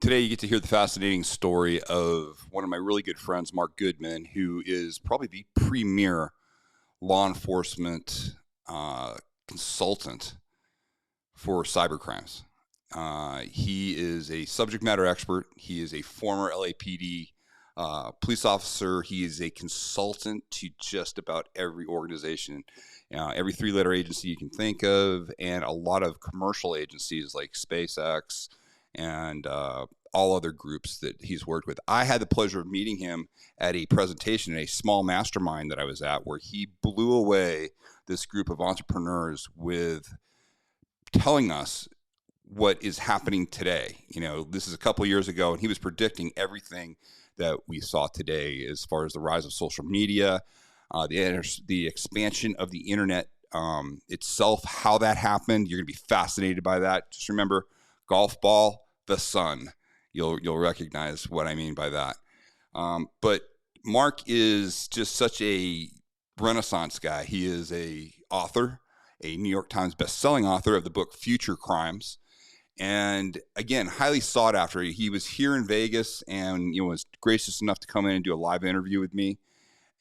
Today, you get to hear the fascinating story of one of my really good friends, Marc Goodman, who is probably the premier law enforcement consultant for cybercrimes. He is a subject matter expert. He is a former LAPD police officer. He is a consultant to just about every organization, every three-letter agency you can think of, and a lot of commercial agencies like SpaceX and all other groups that he's worked with. I had the pleasure of meeting him at a presentation, a small mastermind that I was at, where he blew away this group of entrepreneurs with telling us what is happening today. You know, this is a couple years ago, and he was predicting everything that we saw today as far as the rise of social media, the expansion of the internet itself, how that happened. You're going to be fascinated by that. Just remember, golf ball, the sun. You'll recognize what I mean by that. But Marc is just such a Renaissance guy. He is a author, a New York Times bestselling author of the book Future Crimes. And again, highly sought after. He was here in Vegas and was gracious enough to come in and do a live interview with me.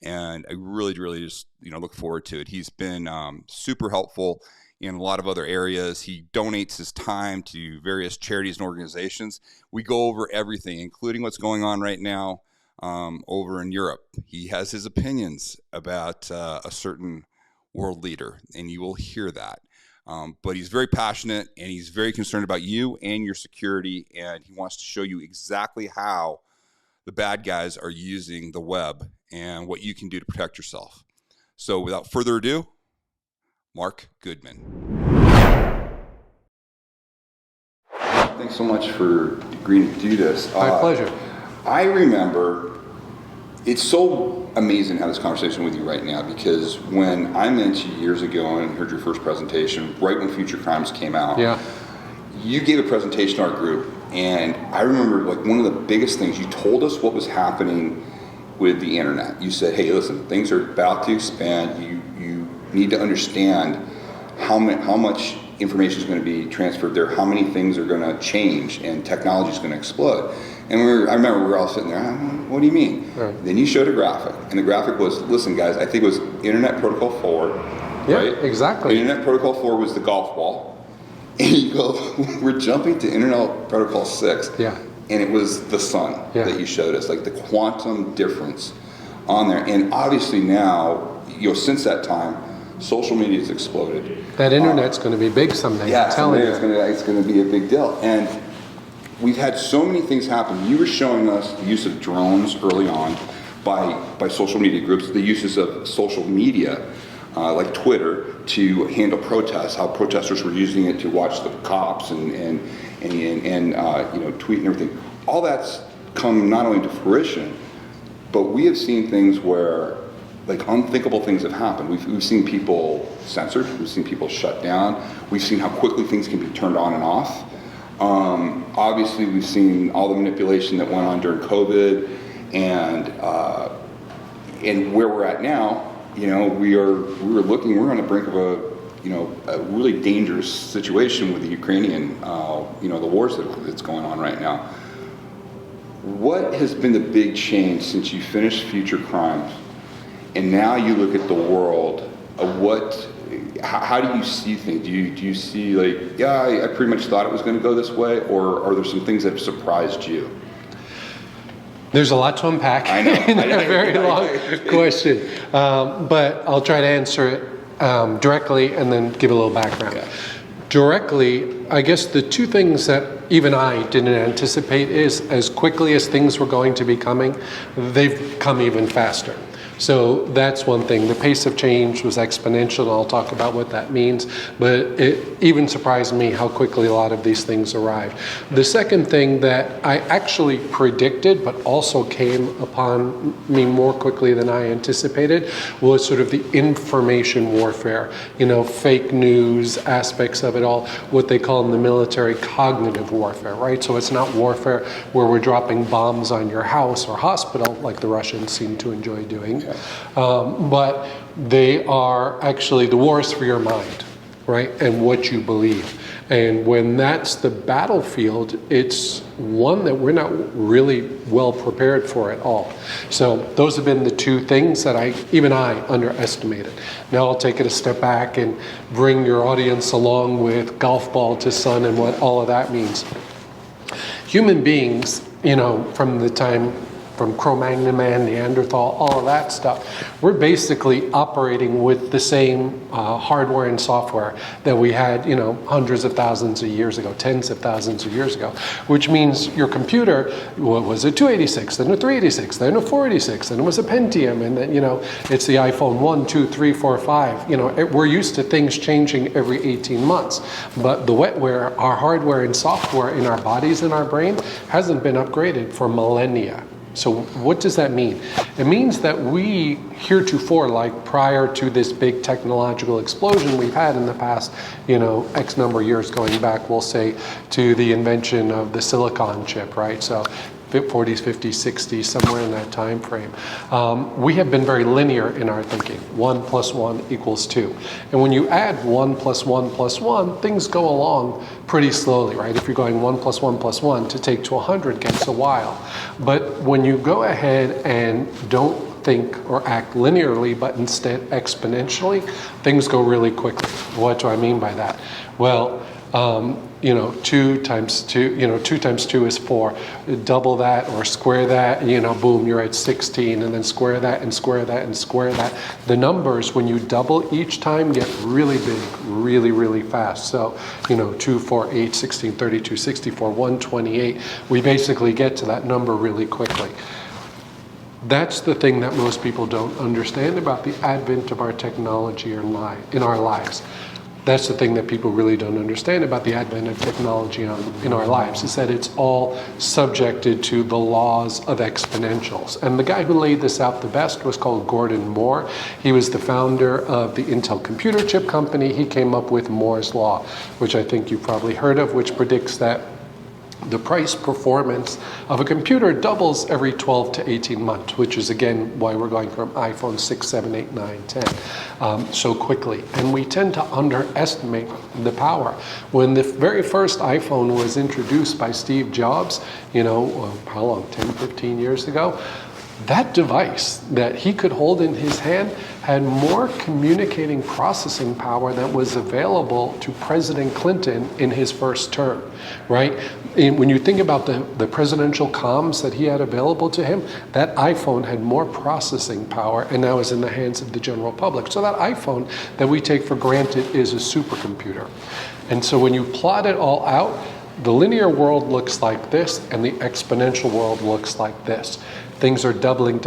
And I really just look forward to it. He's been super helpful in a lot of other areas. He donates his time to various charities and organizations. We go over everything, including what's going on right now over in Europe. He has his opinions about a certain world leader, and you will hear that. But he's very passionate, and he's very concerned about you and your security, and he wants to show you exactly how the bad guys are using the web and what you can do to protect yourself. So without further ado, Marc Goodman. Thanks so much for agreeing to do this. My pleasure. I remember, it's so amazing to have this conversation with you right now, because when I met you years ago and heard your first presentation, right when Future Crimes came out, you gave a presentation to our group, and I remember like one of the biggest things, you told us what was happening with the internet. You said, hey, listen, things are about to expand. You need to understand how much information is going to be transferred there, how many things are going to change, and technology is going to explode. And I remember we were all sitting there, what do you mean? Right. Then you showed a graphic, and the graphic was, listen guys, I think it was Internet Protocol 4, right? Exactly. Internet Protocol 4 was the golf ball, and you go, we're jumping to Internet Protocol 6, and it was the sun that you showed us, like the quantum difference on there. And obviously now, since that time, social media has exploded. That internet's going to be big someday. Yeah, someday it's going to be a big deal. And we've had so many things happen. You were showing us the use of drones early on by social media groups, the uses of social media like Twitter to handle protests, how protesters were using it to watch the cops and tweet and everything. All that's come not only to fruition, but we have seen things where like unthinkable things have happened. We've seen people censored, we've seen people shut down, we've seen how quickly things can be turned on and off. Obviously we've seen all the manipulation that went on during COVID, and where we're at now, we're on the brink of a really dangerous situation with the Ukrainian, the wars that's going on right now. What has been the big change since you finished Future Crimes? And now you look at the world, how do you see things? Do you see like, I pretty much thought it was going to go this way, or are there some things that have surprised you? There's a lot to unpack in a very long question, but I'll try to answer it directly and then give a little background. Okay. Directly, I guess the two things that even I didn't anticipate is as quickly as things were going to be coming, they've come even faster. So that's one thing. The pace of change was exponential, and I'll talk about what that means. But it even surprised me how quickly a lot of these things arrived. The second thing that I actually predicted, but also came upon me more quickly than I anticipated, was sort of the information warfare. Fake news aspects of it all, what they call in the military cognitive warfare, right? So it's not warfare where we're dropping bombs on your house or hospital, like the Russians seem to enjoy doing. But they are actually, the war is for your mind, right? And what you believe. And when that's the battlefield, it's one that we're not really well prepared for at all. So those have been the two things that even I underestimated. Now I'll take it a step back and bring your audience along with golf ball to sun and what all of that means. Human beings, from Cro-Magnon man, Neanderthal, all of that stuff, we're basically operating with the same hardware and software that we had, hundreds of thousands of years ago, tens of thousands of years ago, which means your computer was a 286, then a 386, then a 486, then it was a Pentium, and then, it's the iPhone 1, 2, 3, 4, 5. We're used to things changing every 18 months, but the wetware, our hardware and software in our bodies and our brain hasn't been upgraded for millennia. So what does that mean? It means that we heretofore, like prior to this big technological explosion we've had in the past, X number of years going back, we'll say, to the invention of the silicon chip, right? So 40s, 50s, 60s, somewhere in that time frame. We have been very linear in our thinking. 1 + 1 = 2. And when you add 1 + 1 + 1, things go along pretty slowly, right? If you're going 1 + 1 + 1 to take to 100 gets a while. But when you go ahead and don't think or act linearly, but instead exponentially, things go really quickly. What do I mean by that? Well, 2 times 2 is 4. Double that or square that, boom, you're at 16, and then square that and square that and square that. The numbers, when you double each time, get really big, really, really fast. So, 2, 4, 8, 16, 32, 64, 128. We basically get to that number really quickly. That's the thing that most people don't understand about the advent of our technology in our lives. That's the thing that people really don't understand about the advent of technology in our lives, is that it's all subjected to the laws of exponentials. And the guy who laid this out the best was called Gordon Moore. He was the founder of the Intel computer chip company. He came up with Moore's Law, which I think you've probably heard of, which predicts that the price performance of a computer doubles every 12 to 18 months, which is, again, why we're going from iPhone 6, 7, 8, 9, 10 so quickly. And we tend to underestimate the power. When the very first iPhone was introduced by Steve Jobs, how long, 10, 15 years ago, that device that he could hold in his hand had more communicating processing power than was available to President Clinton in his first term, right? And when you think about the presidential comms that he had available to him, that iPhone had more processing power and now is in the hands of the general public. So that iPhone that we take for granted is a supercomputer. And so when you plot it all out, the linear world looks like this and the exponential world looks like this. Things are doubling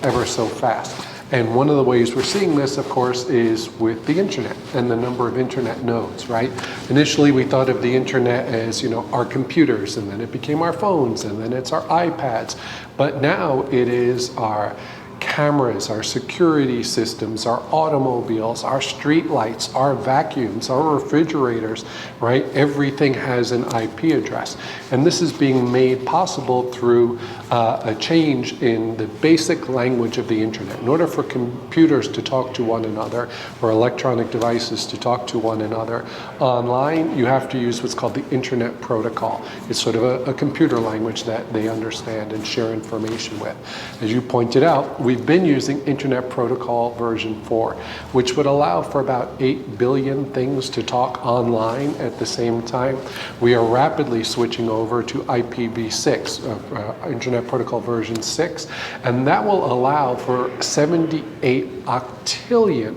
ever so fast. And one of the ways we're seeing this, of course, is with the internet and the number of internet nodes, right? Initially, we thought of the internet as, our computers, and then it became our phones, and then it's our iPads. But now it is our cameras, our security systems, our automobiles, our street lights, our vacuums, our refrigerators, right? Everything has an IP address. And this is being made possible through a change in the basic language of the internet. In order for computers to talk to one another, or electronic devices to talk to one another online, you have to use what's called the Internet Protocol. It's sort of a computer language that they understand and share information with. As you pointed out, we've been using Internet Protocol version 4, which would allow for about 8 billion things to talk online at the same time. We are rapidly switching over to IPv6, Internet Protocol version 6, and that will allow for 78 octillion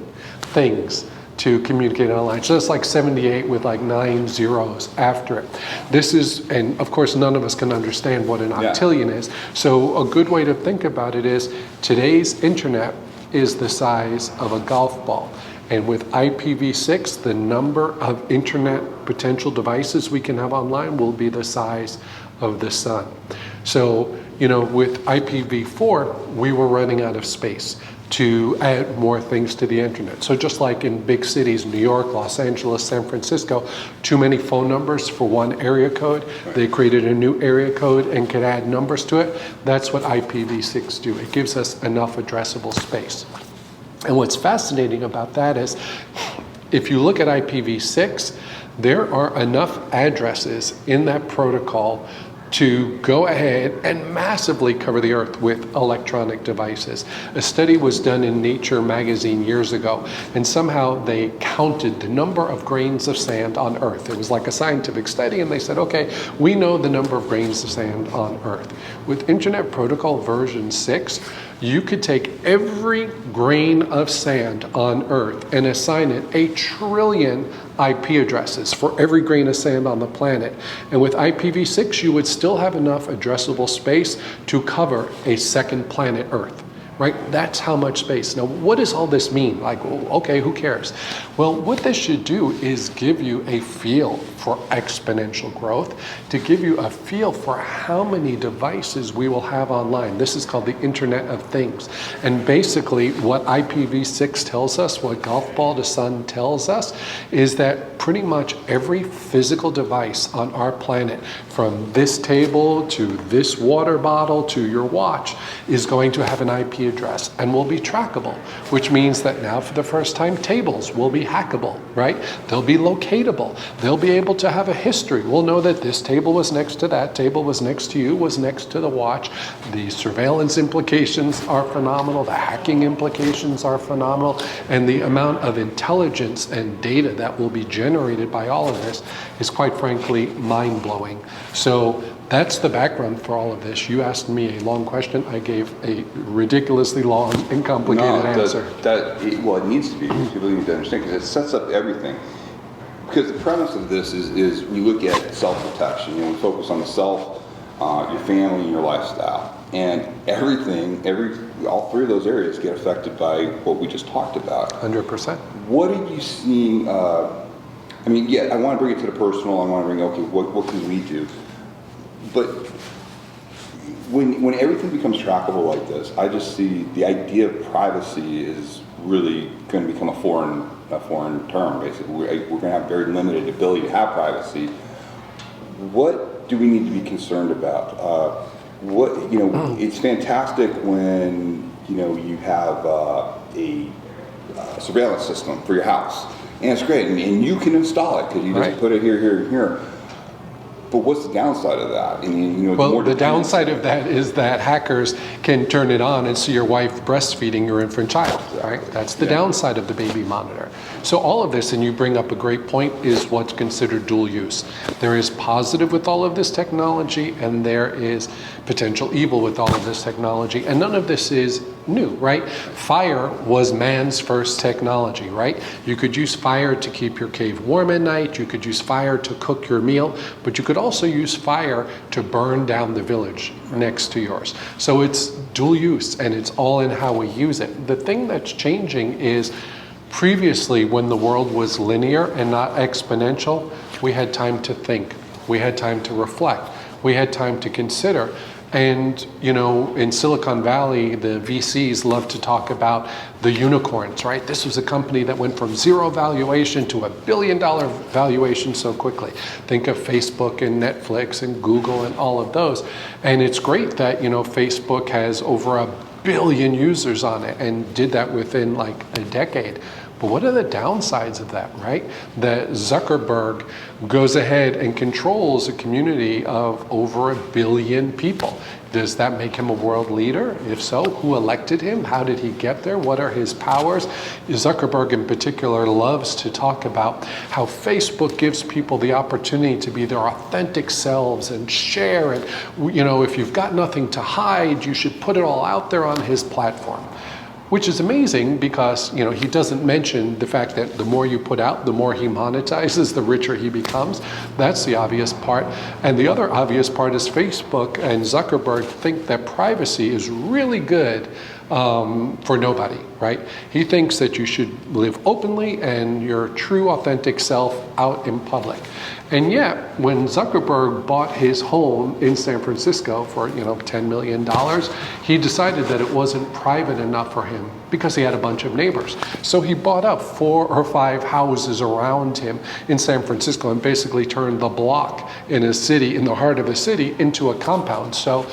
things to communicate online. So it's like 78 with like 9 zeros after it. This is, and of course none of us can understand what an octillion is. So a good way to think about it is today's internet is the size of a golf ball. And with IPv6, the number of internet potential devices we can have online will be the size of the sun. So, with IPv4, we were running out of space to add more things to the internet. So just like in big cities, New York, Los Angeles, San Francisco, too many phone numbers for one area code. Right. They created a new area code and could add numbers to it. That's what IPv6 do. It gives us enough addressable space. And what's fascinating about that is, if you look at IPv6, there are enough addresses in that protocol to go ahead and massively cover the earth with electronic devices. A study was done in Nature magazine years ago, and somehow they counted the number of grains of sand on earth. It was like a scientific study, and they said, okay, we know the number of grains of sand on earth. With Internet Protocol version 6, you could take every grain of sand on earth and assign it 1 trillion IP addresses for every grain of sand on the planet. And with IPv6, you would still have enough addressable space to cover a second planet Earth. Right? That's how much space. Now, what does all this mean? Like, okay, who cares? Well, what this should do is give you a feel for exponential growth, to give you a feel for how many devices we will have online. This is called the Internet of Things. And basically, what IPv6 tells us, what Golf Ball to Sun tells us, is that pretty much every physical device on our planet, from this table to this water bottle to your watch, is going to have an IP address and will be trackable, which means that now for the first time tables will be hackable, right? They'll be locatable. They'll be able to have a history. We'll know that this table was next to that table, was next to you, was next to the watch. The surveillance implications are phenomenal. The hacking implications are phenomenal. And the amount of intelligence and data that will be generated by all of this is quite frankly mind-blowing. So that's the background for all of this. You asked me a long question. I gave a ridiculously long and complicated answer. Well, it needs to be, because people need to understand, because it sets up everything. Because the premise of this is we look at self-protection. We focus on the self, your family, and your lifestyle. And all three of those areas get affected by what we just talked about. 100%. What are you seeing? I want to bring it to the personal. I want to bring, okay, what can we do? But when everything becomes trackable like this, I just see the idea of privacy is really going to become a foreign term. Basically, we're going to have very limited ability to have privacy. What do we need to be concerned about? It's fantastic when you have a surveillance system for your house, and it's great, and you can install it because you just put it here, here, and here. But what's the downside of that? The downside of that is that hackers can turn it on and see your wife breastfeeding your infant child, right? That's the downside of the baby monitor. So all of this, and you bring up a great point, is what's considered dual use. There is positive with all of this technology, and there is potential evil with all of this technology, and none of this is new, right? Fire was man's first technology, right? You could use fire to keep your cave warm at night, you could use fire to cook your meal, but you could also use fire to burn down the village next to yours. So it's dual use, and it's all in how we use it. The thing that's changing is previously, when the world was linear and not exponential, we had time to think, we had time to reflect, we had time to consider. And, in Silicon Valley, the VCs love to talk about the unicorns, right? This was a company that went from zero valuation to $1 billion valuation so quickly. Think of Facebook and Netflix and Google and all of those. And it's great that, Facebook has over 1 billion users on it and did that within like a decade. But what are the downsides of that, right? That Zuckerberg goes ahead and controls a community of over 1 billion people. Does that make him a world leader? If so, who elected him? How did he get there? What are his powers? Zuckerberg in particular loves to talk about how Facebook gives people the opportunity to be their authentic selves and share it. If you've got nothing to hide, you should put it all out there on his platform. Which is amazing because, he doesn't mention the fact that the more you put out, the more he monetizes, the richer he becomes. That's the obvious part. And the other obvious part is Facebook and Zuckerberg think that privacy is really good for nobody, right? He thinks that you should live openly and your true authentic self out in public. And yet, when Zuckerberg bought his home in San Francisco for, $10 million, he decided that it wasn't private enough for him because he had a bunch of neighbors. So he bought up 4 or 5 houses around him in San Francisco and basically turned the block in a city, in the heart of a city, into a compound. So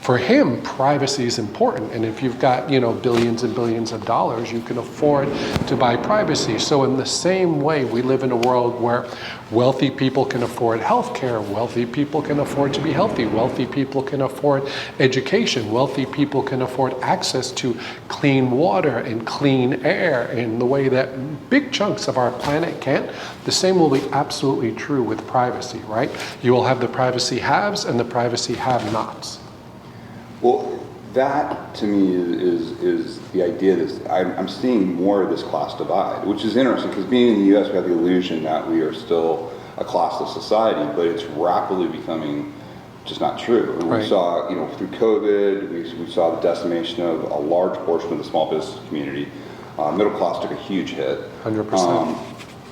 For him, privacy is important, and if you've got billions and billions of dollars, you can afford to buy privacy. So in the same way, we live in a world where wealthy people can afford health care, wealthy people can afford to be healthy, wealthy people can afford education, wealthy people can afford access to clean water and clean air in the way that big chunks of our planet can't. The same will be absolutely true with privacy, right? You will have the privacy haves and the privacy have-nots. Well, that to me is the idea that I'm seeing more of this class divide, which is interesting because being in the U.S. we have the illusion that we are still a classless society, but it's rapidly becoming just not true. And right. We saw, through COVID, we saw the decimation of a large portion of the small business community. Middle class took a huge hit. 100%.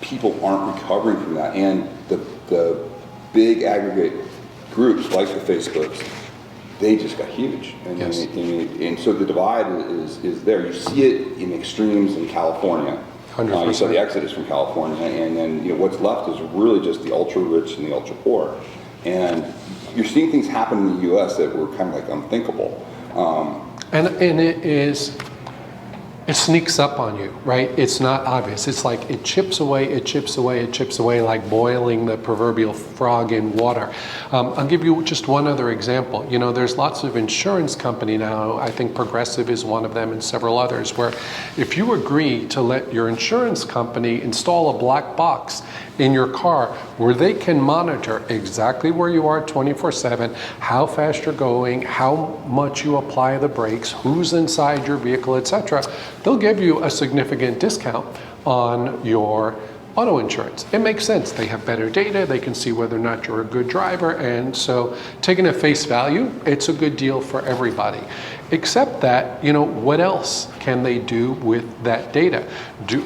People aren't recovering from that, and the big aggregate groups like the Facebooks, they just got huge, and, yes. and so the divide is there. You see it in extremes in California. 100%. You saw the exodus from California, and then what's left is really just the ultra rich and the ultra poor. And you're seeing things happen in the U.S. that were kind of like unthinkable. And it sneaks up on you, right? It's not obvious. It's like it chips away, it chips away, it chips away, like boiling the proverbial frog in water. I'll give you just one other example. There's lots of insurance company now, I think Progressive is one of them and several others, where if you agree to let your insurance company install a black box in your car where they can monitor exactly where you are 24/7, how fast you're going, how much you apply the brakes, who's inside your vehicle, etc., they'll give you a significant discount on your auto insurance. It makes sense. They have better data. They can see whether or not you're a good driver. And so taken at face value, it's a good deal for everybody. Except that, what else can they do with that data?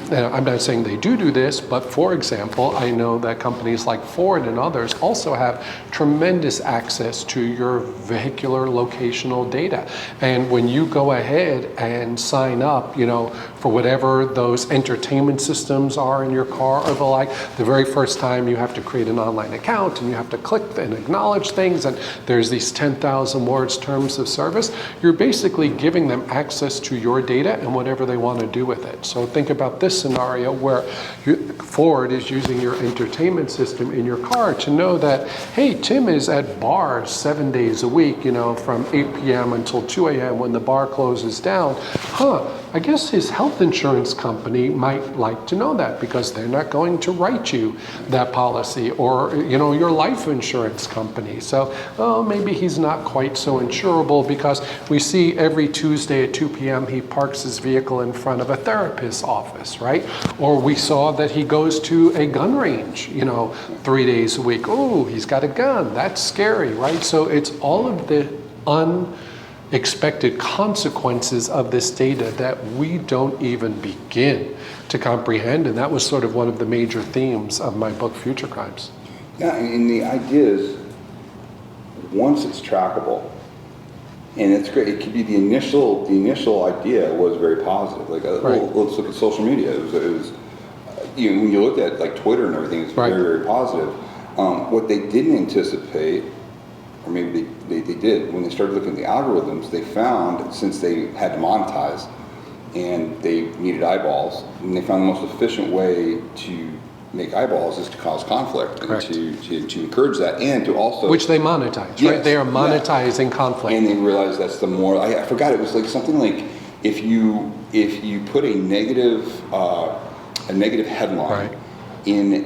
I'm not saying they do this, but for example, I know that companies like Ford and others also have tremendous access to your vehicular locational data. And when you go ahead and sign up, for whatever those entertainment systems are in your car or the like, the very first time you have to create an online account and you have to click and acknowledge things, and there's these 10,000 words terms of service. You're basically giving them access to your data and whatever they want to do with it. So think about this scenario where Ford is using your entertainment system in your car to know that, hey, Tim is at bars 7 days a week, from 8 p.m. until 2 a.m. when the bar closes down. I guess his health insurance company might like to know that because they're not going to write you that policy, or your life insurance company. So maybe he's not quite so insurable because we see every Tuesday at 2 p.m. he parks his vehicle in front of a therapist's office, right? Or we saw that he goes to a gun range, 3 days a week. Oh, he's got a gun. That's scary, right? So it's all of the unexpected consequences of this data that we don't even begin to comprehend, and that was sort of one of the major themes of my book, Future Crimes. Yeah, and the idea is, once it's trackable, and it's great, it could be the initial idea was very positive. Like, right. Let's look at social media. It was when you looked at like Twitter and everything, it's right. very, very positive. What they didn't anticipate, or maybe they did, when they started looking at the algorithms, they found, since they had to monetize and they needed eyeballs, and they found the most efficient way to make eyeballs is to cause conflict. Correct. And to encourage that, and to also, which they monetize, yes, right? They are monetizing conflict. And they realized that's the more, I forgot, it was like something like if you put a negative headline, right. in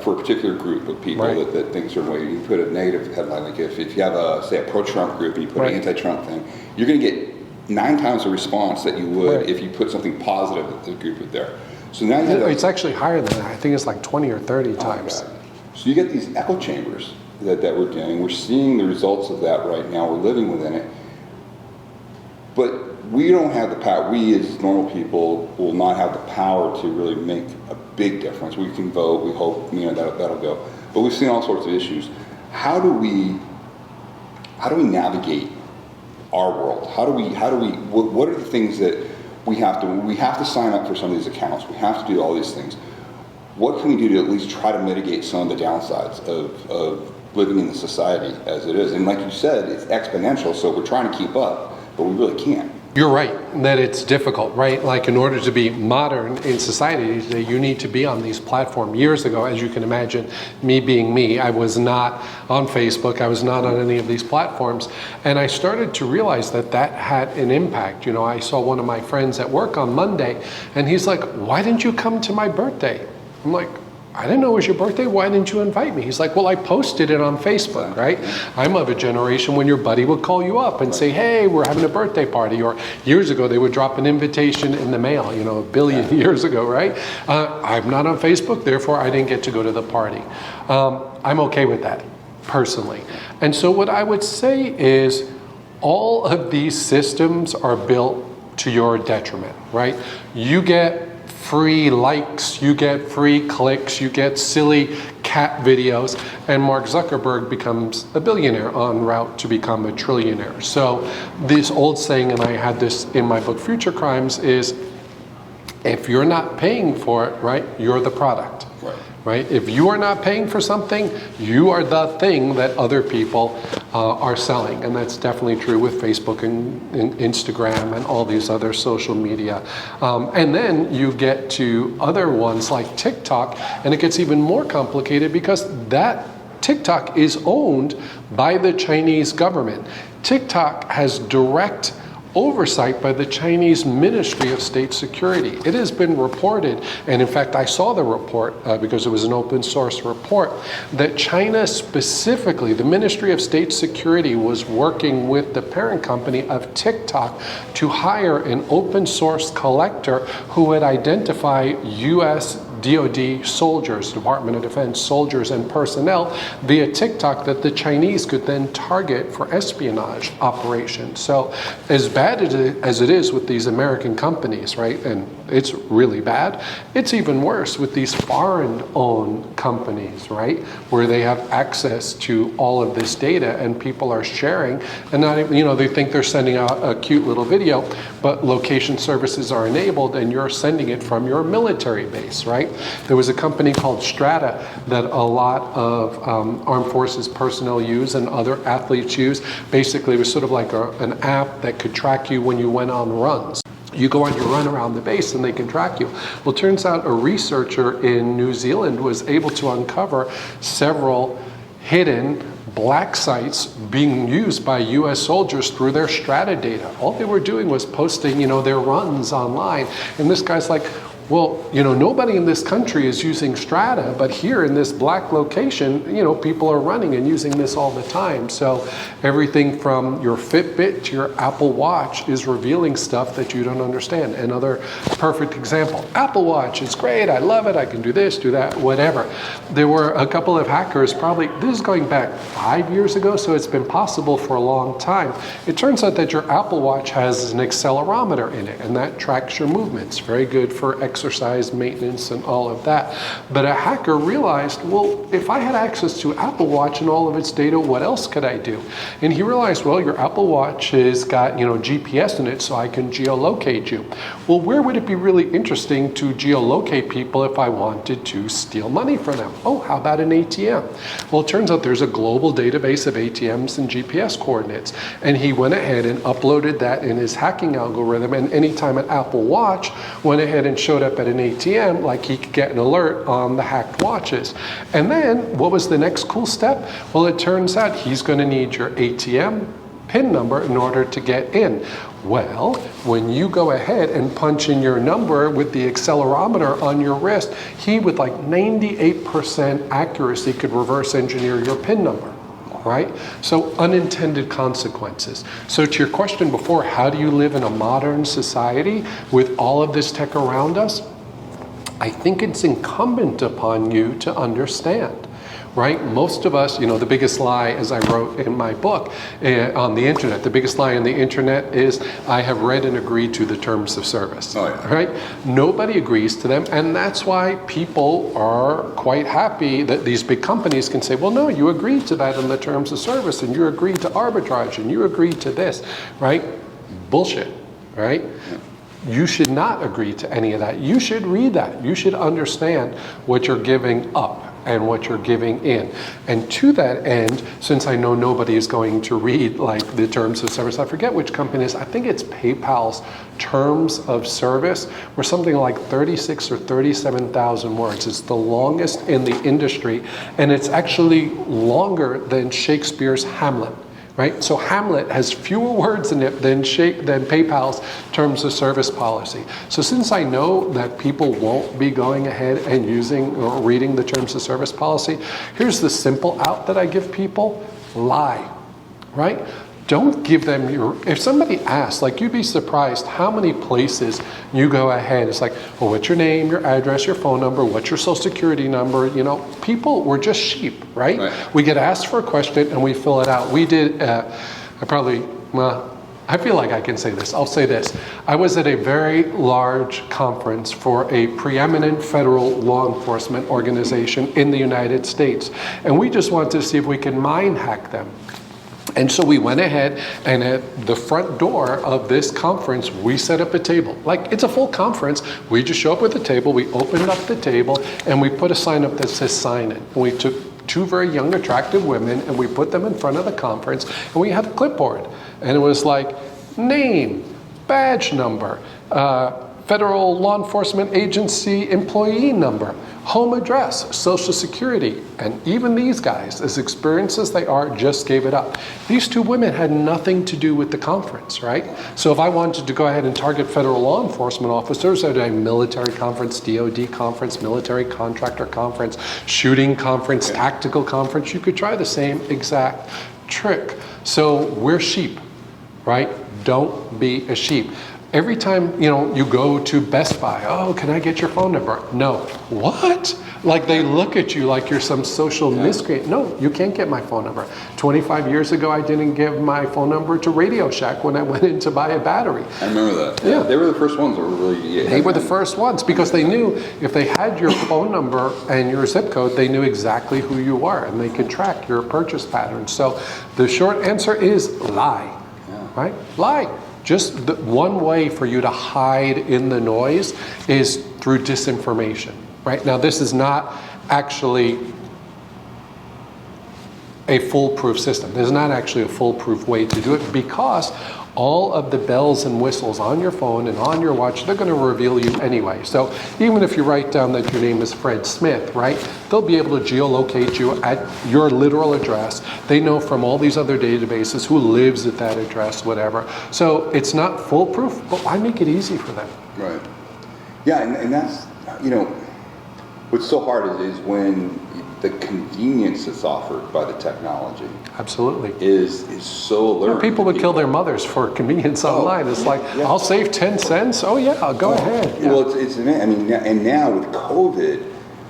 for a particular group of people, right. that think a certain way, you put a negative headline, like if you have a pro-Trump group and you put right. an anti-Trump thing, you're going to get 9 times the response that you would right. if you put something positive that the group put there. So now it's actually higher than that. I think it's like 20 or 30 times. God. So you get these echo chambers that we're doing. We're seeing the results of that right now. We're living within it. But we don't have the power. We as normal people will not have the power to really make a big difference. We can vote. We hope that'll go. But we've seen all sorts of issues. How do we navigate our world? What are the things that we have to sign up for some of these accounts. We have to do all these things. What can we do to at least try to mitigate some of the downsides of living in the society as it is. And like you said, it's exponential, so we're trying to keep up, but we really can't. You're right, that it's difficult, right? Like in order to be modern in society today, you need to be on these platforms. Years ago, as you can imagine, me being me, I was not on Facebook, I was not on any of these platforms. And I started to realize that that had an impact. You know, I saw one of my friends at work on Monday, and he's like, "Why didn't you come to my birthday?" I'm like, "I didn't know it was your birthday. Why didn't you invite me?" He's like, "Well, I posted it on Facebook," right? I'm of a generation when your buddy would call you up and say, "Hey, we're having a birthday party." Or years ago, they would drop an invitation in the mail, you know, a billion years ago, right? I'm not on Facebook, therefore I didn't get to go to the party. I'm okay with that, personally. And so what I would say is all of these systems are built to your detriment, right? You get free likes, you get free clicks, you get silly cat videos, and Mark Zuckerberg becomes a billionaire en route to become a trillionaire. So this old saying, and I had this in my book Future Crimes, is if you're not paying for it, right, you're the product. Right? If you are not paying for something, you are the thing that other people are selling. And that's definitely true with Facebook and Instagram and all these other social media. And then you get to other ones like TikTok, and it gets even more complicated because that TikTok is owned by the Chinese government. TikTok has direct oversight by the Chinese Ministry of State Security. It has been reported, and in fact I saw the report because it was an open source report, that China specifically, the Ministry of State Security was working with the parent company of TikTok to hire an open source collector who would identify US DoD soldiers, Department of Defense soldiers and personnel via TikTok that the Chinese could then target for espionage operations. So as bad as it is with these American companies, right, and it's really bad, it's even worse with these foreign-owned companies, right, where they have access to all of this data and people are sharing, and not even, you know, they think they're sending out a cute little video, but location services are enabled and you're sending it from your military base, right? There was a company called Strata that a lot of armed forces personnel use and other athletes use. Basically, it was sort of like an app that could track you when you went on runs. You go on your run around the base and they can track you. Well, it turns out a researcher in New Zealand was able to uncover several hidden black sites being used by US soldiers through their Strata data. All they were doing was posting, you know, their runs online. And this guy's like, well, you know, nobody in this country is using Strata, but here in this black location, you know, people are running and using this all the time. So everything from your Fitbit to your Apple Watch is revealing stuff that you don't understand. Another perfect example, Apple Watch, it's great, I love it, I can do this, do that, whatever. There were a couple of hackers, probably, this is going back 5 years ago, so it's been possible for a long time. It turns out that your Apple Watch has an accelerometer in it, and that tracks your movements. Very good for exercise maintenance and all of that. But a hacker realized, well, if I had access to Apple Watch and all of its data, what else could I do? And he realized, well, your Apple Watch has got, you know, GPS in it, so I can geolocate you. Well, where would it be really interesting to geolocate people if I wanted to steal money from them? Oh, how about an ATM? Well, it turns out there's a global database of ATMs and GPS coordinates. And he went ahead and uploaded that in his hacking algorithm, and anytime an Apple Watch went ahead and showed up at an ATM, like he could get an alert on the hacked watches. And then what was the next cool step? Well, it turns out he's going to need your ATM PIN number in order to get in. Well, when you go ahead and punch in your number with the accelerometer on your wrist, he with like 98% accuracy could reverse engineer your PIN number. Right? So unintended consequences. So to your question before, how do you live in a modern society with all of this tech around us? I think it's incumbent upon you to understand. Right? Most of us, you know, the biggest lie, as I wrote in my book on the internet, the biggest lie on the internet is I have read and agreed to the terms of service. Oh, yeah. Right? Nobody agrees to them, and that's why people are quite happy that these big companies can say, well, no, you agreed to that in the terms of service, and you agreed to arbitrage, and you agreed to this, right? Bullshit, right? You should not agree to any of that. You should read that. You should understand what you're giving up. and what you're giving in. And to that end, since I know nobody is going to read like the terms of service, I forget which company it is, I think it's PayPal's terms of service, were something like 36 or 37,000 words. It's the longest in the industry, and it's actually longer than Shakespeare's Hamlet. Right? So Hamlet has fewer words in it than PayPal's terms of service policy. So since I know that people won't be going ahead and using or reading the terms of service policy, here's the simple out that I give people: lie, right? Don't give them if somebody asks, like, you'd be surprised how many places you go ahead. It's like, well, what's your name, your address, your phone number, what's your social security number? You know, people, we're just sheep, right? We get asked for a question and we fill it out. We did, I feel like I can say this. I'll say this. I was at a very large conference for a preeminent federal law enforcement organization in the United States. And we just wanted to see if we could mind hack them. And so we went ahead, and at the front door of this conference, we set up a table. Like, it's a full conference. We just show up with a table. We opened up the table, and we put a sign up that says "Sign In." And we took two very young, attractive women, and we put them in front of the conference, and we had a clipboard. And it was like, name, badge number, federal law enforcement agency employee number, home address, social security. And even these guys, as experienced as they are, just gave it up. These two women had nothing to do with the conference, right? So if I wanted to go ahead and target federal law enforcement officers at a military conference, DOD conference, military contractor conference, shooting conference, tactical conference, you could try the same exact trick. So we're sheep, right? Don't be a sheep. Every time, you go to Best Buy, oh, can I get your phone number? No. What? Like, they look at you like you're some social miscreant. No, you can't get my phone number. 25 years ago, I didn't give my phone number to Radio Shack when I went in to buy a battery. I remember that. Yeah. They were the first ones that were really... They were the first ones because they knew if they had your phone number and your zip code, they knew exactly who you were, and they could track your purchase patterns. So the short answer is lie, right? Lie. Just one way for you to hide in the noise is through disinformation, right? Now, this is not actually a foolproof system. There's not actually a foolproof way to do it because all of the bells and whistles on your phone and on your watch, they're going to reveal you anyway. So even if you write down that your name is Fred Smith, right, they'll be able to geolocate you at your literal address. They know from all these other databases who lives at that address, whatever. So it's not foolproof, but why make it easy for them? Right. Yeah, and that's, what's so hard is when the convenience that's offered by the technology absolutely is so alluring. People would kill their mothers for convenience online. It's like, I'll save 10 cents. Oh yeah, I'll go ahead. Yeah. Well, it's and now with COVID,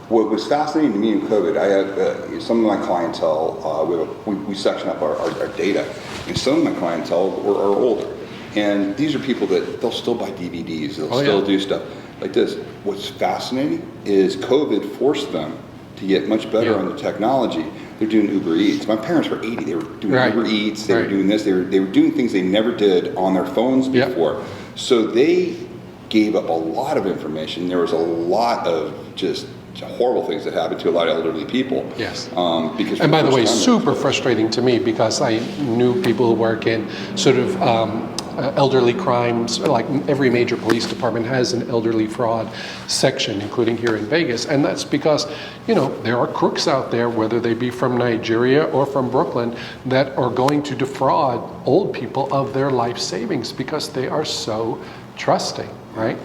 what was fascinating to me in COVID, I have some of my clientele, we section up our data, and some of my clientele are older. And these are people that they'll still buy DVDs, they'll still do stuff like this. What's fascinating is COVID forced them to get much better on the technology. They're doing Uber Eats. My parents were 80. They were doing Uber Eats. They were doing this. They were doing things they never did on their phones before. So they gave up a lot of information. There was a lot of just horrible things that happened to a lot of elderly people. Yes. Because and by the way, super frustrating to me because I knew people who work in sort of elderly crimes. Like every major police department has an elderly fraud section, including here in Vegas. And that's because, there are crooks out there, whether they be from Nigeria or from Brooklyn, that are going to defraud old people of their life savings because they are so trusting, right?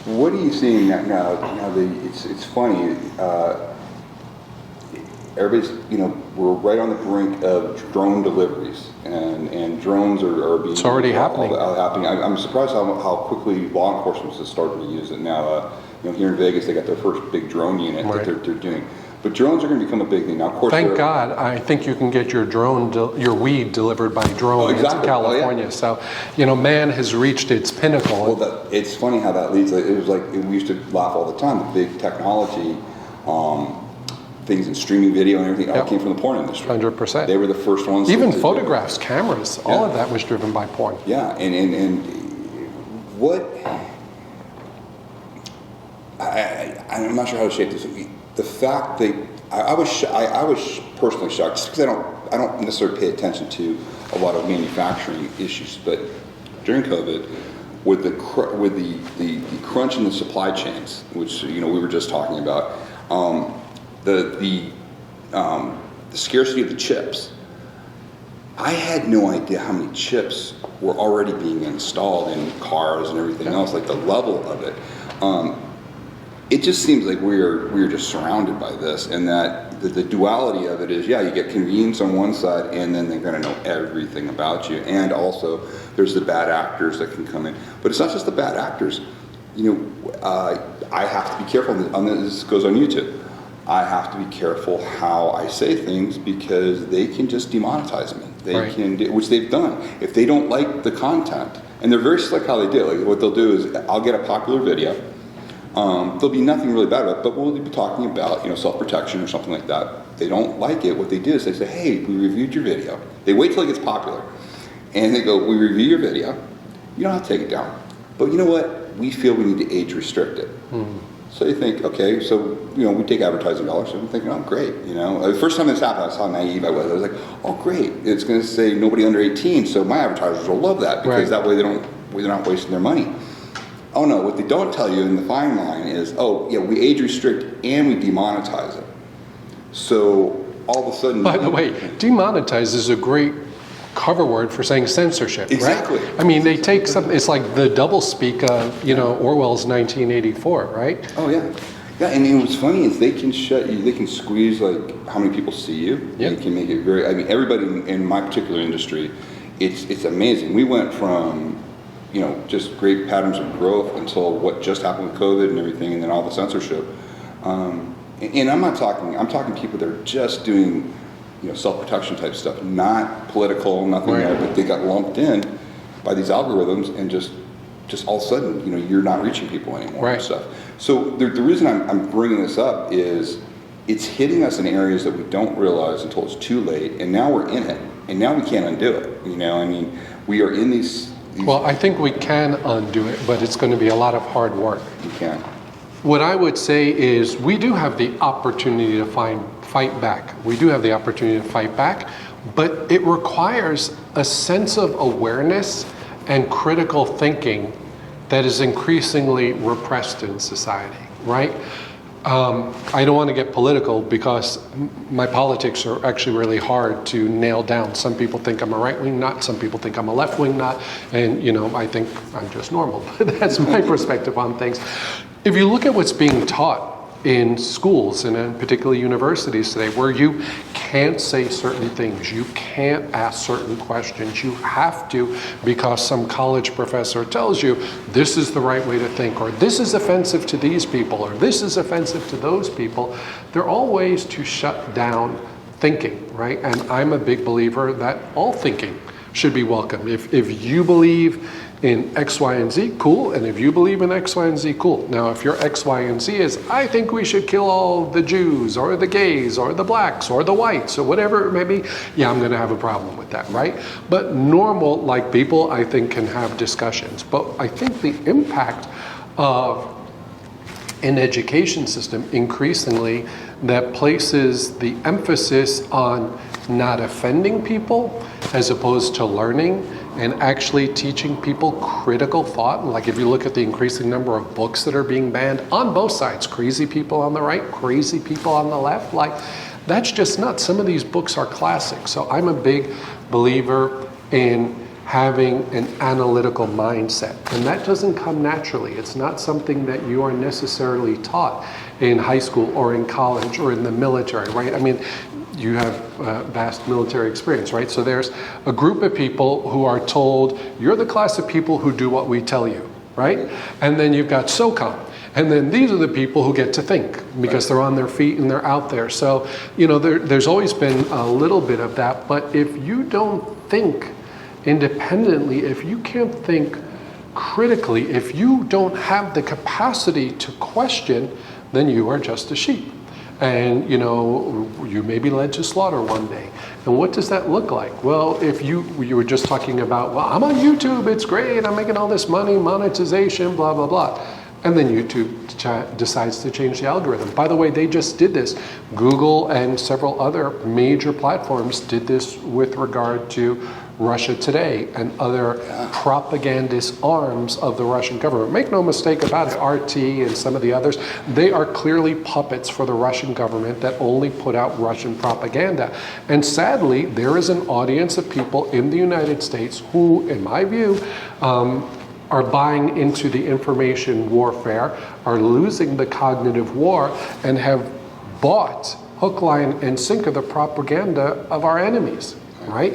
What are you seeing now? It's funny. Everybody's, we're right on the brink of drone deliveries, and drones are being... It's already happening. I'm surprised how quickly law enforcement is starting to use it now. Here in Vegas, they got their first big drone unit that they're doing. But drones are going to become a big thing now. Of course, thank God, I think you can get your weed delivered by drone into California. So, man has reached its pinnacle. Well, it's funny how that leads. It was like we used to laugh all the time. The big technology things in streaming video and everything all came from the porn industry. 100%. They were the first ones. Even photographs, cameras, all of that was driven by porn. Yeah, and what I'm not sure how to shape this. the fact that I was personally shocked, just because I don't necessarily pay attention to a lot of manufacturing issues, but during COVID, with the crunch in the supply chains, which we were just talking about, the scarcity of the chips. I had no idea how many chips were already being installed in cars and everything else, like the level of it. It just seems like we're just surrounded by this, and that the duality of it is, you get convenience on one side, and then they're going to know everything about you, and also there's the bad actors that can come in. But it's not just the bad actors. I have to be careful. This goes on YouTube. I have to be careful how I say things, because they can just demonetize me. They can do, which they've done. If they don't like the content, and they're very slick how they do it. Like, what they'll do is, I'll get a popular video. There'll be nothing really bad about it, but we'll be talking about self-protection or something like that. They don't like it. What they do is they say, hey, we reviewed your video. They wait till it gets popular, and they go, we review your video. You don't have to take it down, but you know what? We feel we need to age restrict it. So you think, okay, so we take advertising dollars, so I'm thinking, oh great, The first time this happened, I saw how naive I was. I was like, oh great, it's going to say nobody under 18, so my advertisers will love that, because that way they're not wasting their money. Oh no, what they don't tell you in the fine line is, oh yeah, we age restrict and we demonetize it. So all of a sudden... By the way, demonetize is a great cover word for saying censorship, exactly. Right? I mean, they take something, it's like the doublespeak of, Orwell's 1984, right? Oh yeah. Yeah, and what's funny is they can shut you, they can squeeze like how many people see you. They can make it very, everybody in my particular industry, it's amazing. We went from, just great patterns of growth until what just happened with COVID and everything, and then all the censorship. And I'm talking people that are just doing, self-protection type stuff, not political, nothing there, but they got lumped in by these algorithms, and just all of a sudden, you're not reaching people anymore and stuff. So the reason I'm bringing this up is it's hitting us in areas that we don't realize until it's too late, and now we're in it, and now we can't undo it. We are in these. Well, I think we can undo it, but it's going to be a lot of hard work. We can. What I would say is we do have the opportunity to fight back. We do have the opportunity to fight back, but it requires a sense of awareness and critical thinking that is increasingly repressed in society, right? I don't want to get political, because my politics are actually really hard to nail down. Some people think I'm a right-wing nut, some people think I'm a left-wing nut, and I think I'm just normal. But that's my perspective on things. If you look at what's being taught in schools and in particularly universities today, where you can't say certain things, you can't ask certain questions, you have to because some college professor tells you this is the right way to think, or this is offensive to these people, or this is offensive to those people. There are all ways to shut down thinking, right? And I'm a big believer that all thinking should be welcome. If you believe in X, Y, and Z, cool. And if you believe in X, Y, and Z, cool. Now, if your X, Y, and Z is, I think we should kill all the Jews, or the gays, or the blacks, or the whites, or whatever it may be, yeah, I'm going to have a problem with that, right? But normal, like people, I think, can have discussions. But I think the impact of an education system increasingly that places the emphasis on not offending people as opposed to learning and actually teaching people critical thought. Like if you look at the increasing number of books that are being banned on both sides, crazy people on the right, crazy people on the left, like that's just nuts. Some of these books are classics. So I'm a big believer in having an analytical mindset. And that doesn't come naturally. It's not something that you are necessarily taught in high school or in college or in the military, right? I mean, you have vast military experience, right? So there's a group of people who are told, you're the class of people who do what we tell you, right? And then you've got SOCOM. And then these are the people who get to think because they're on their feet and they're out there. So, there's always been a little bit of that. But if you don't think independently, if you can't think critically, if you don't have the capacity to question, then you are just a sheep. And you may be led to slaughter one day. And what does that look like? Well, if you were just talking about, well, I'm on YouTube, it's great, I'm making all this money, monetization, blah, blah, blah. and then YouTube decides to change the algorithm. By the way, they just did this. Google and several other major platforms did this with regard to Russia Today and other propagandist arms of the Russian government. Make no mistake about it, RT and some of the others, they are clearly puppets for the Russian government that only put out Russian propaganda. And sadly, there is an audience of people in the United States who, in my view, are buying into the information warfare, are losing the cognitive war, and have bought hook, line, and sinker the propaganda of our enemies, right?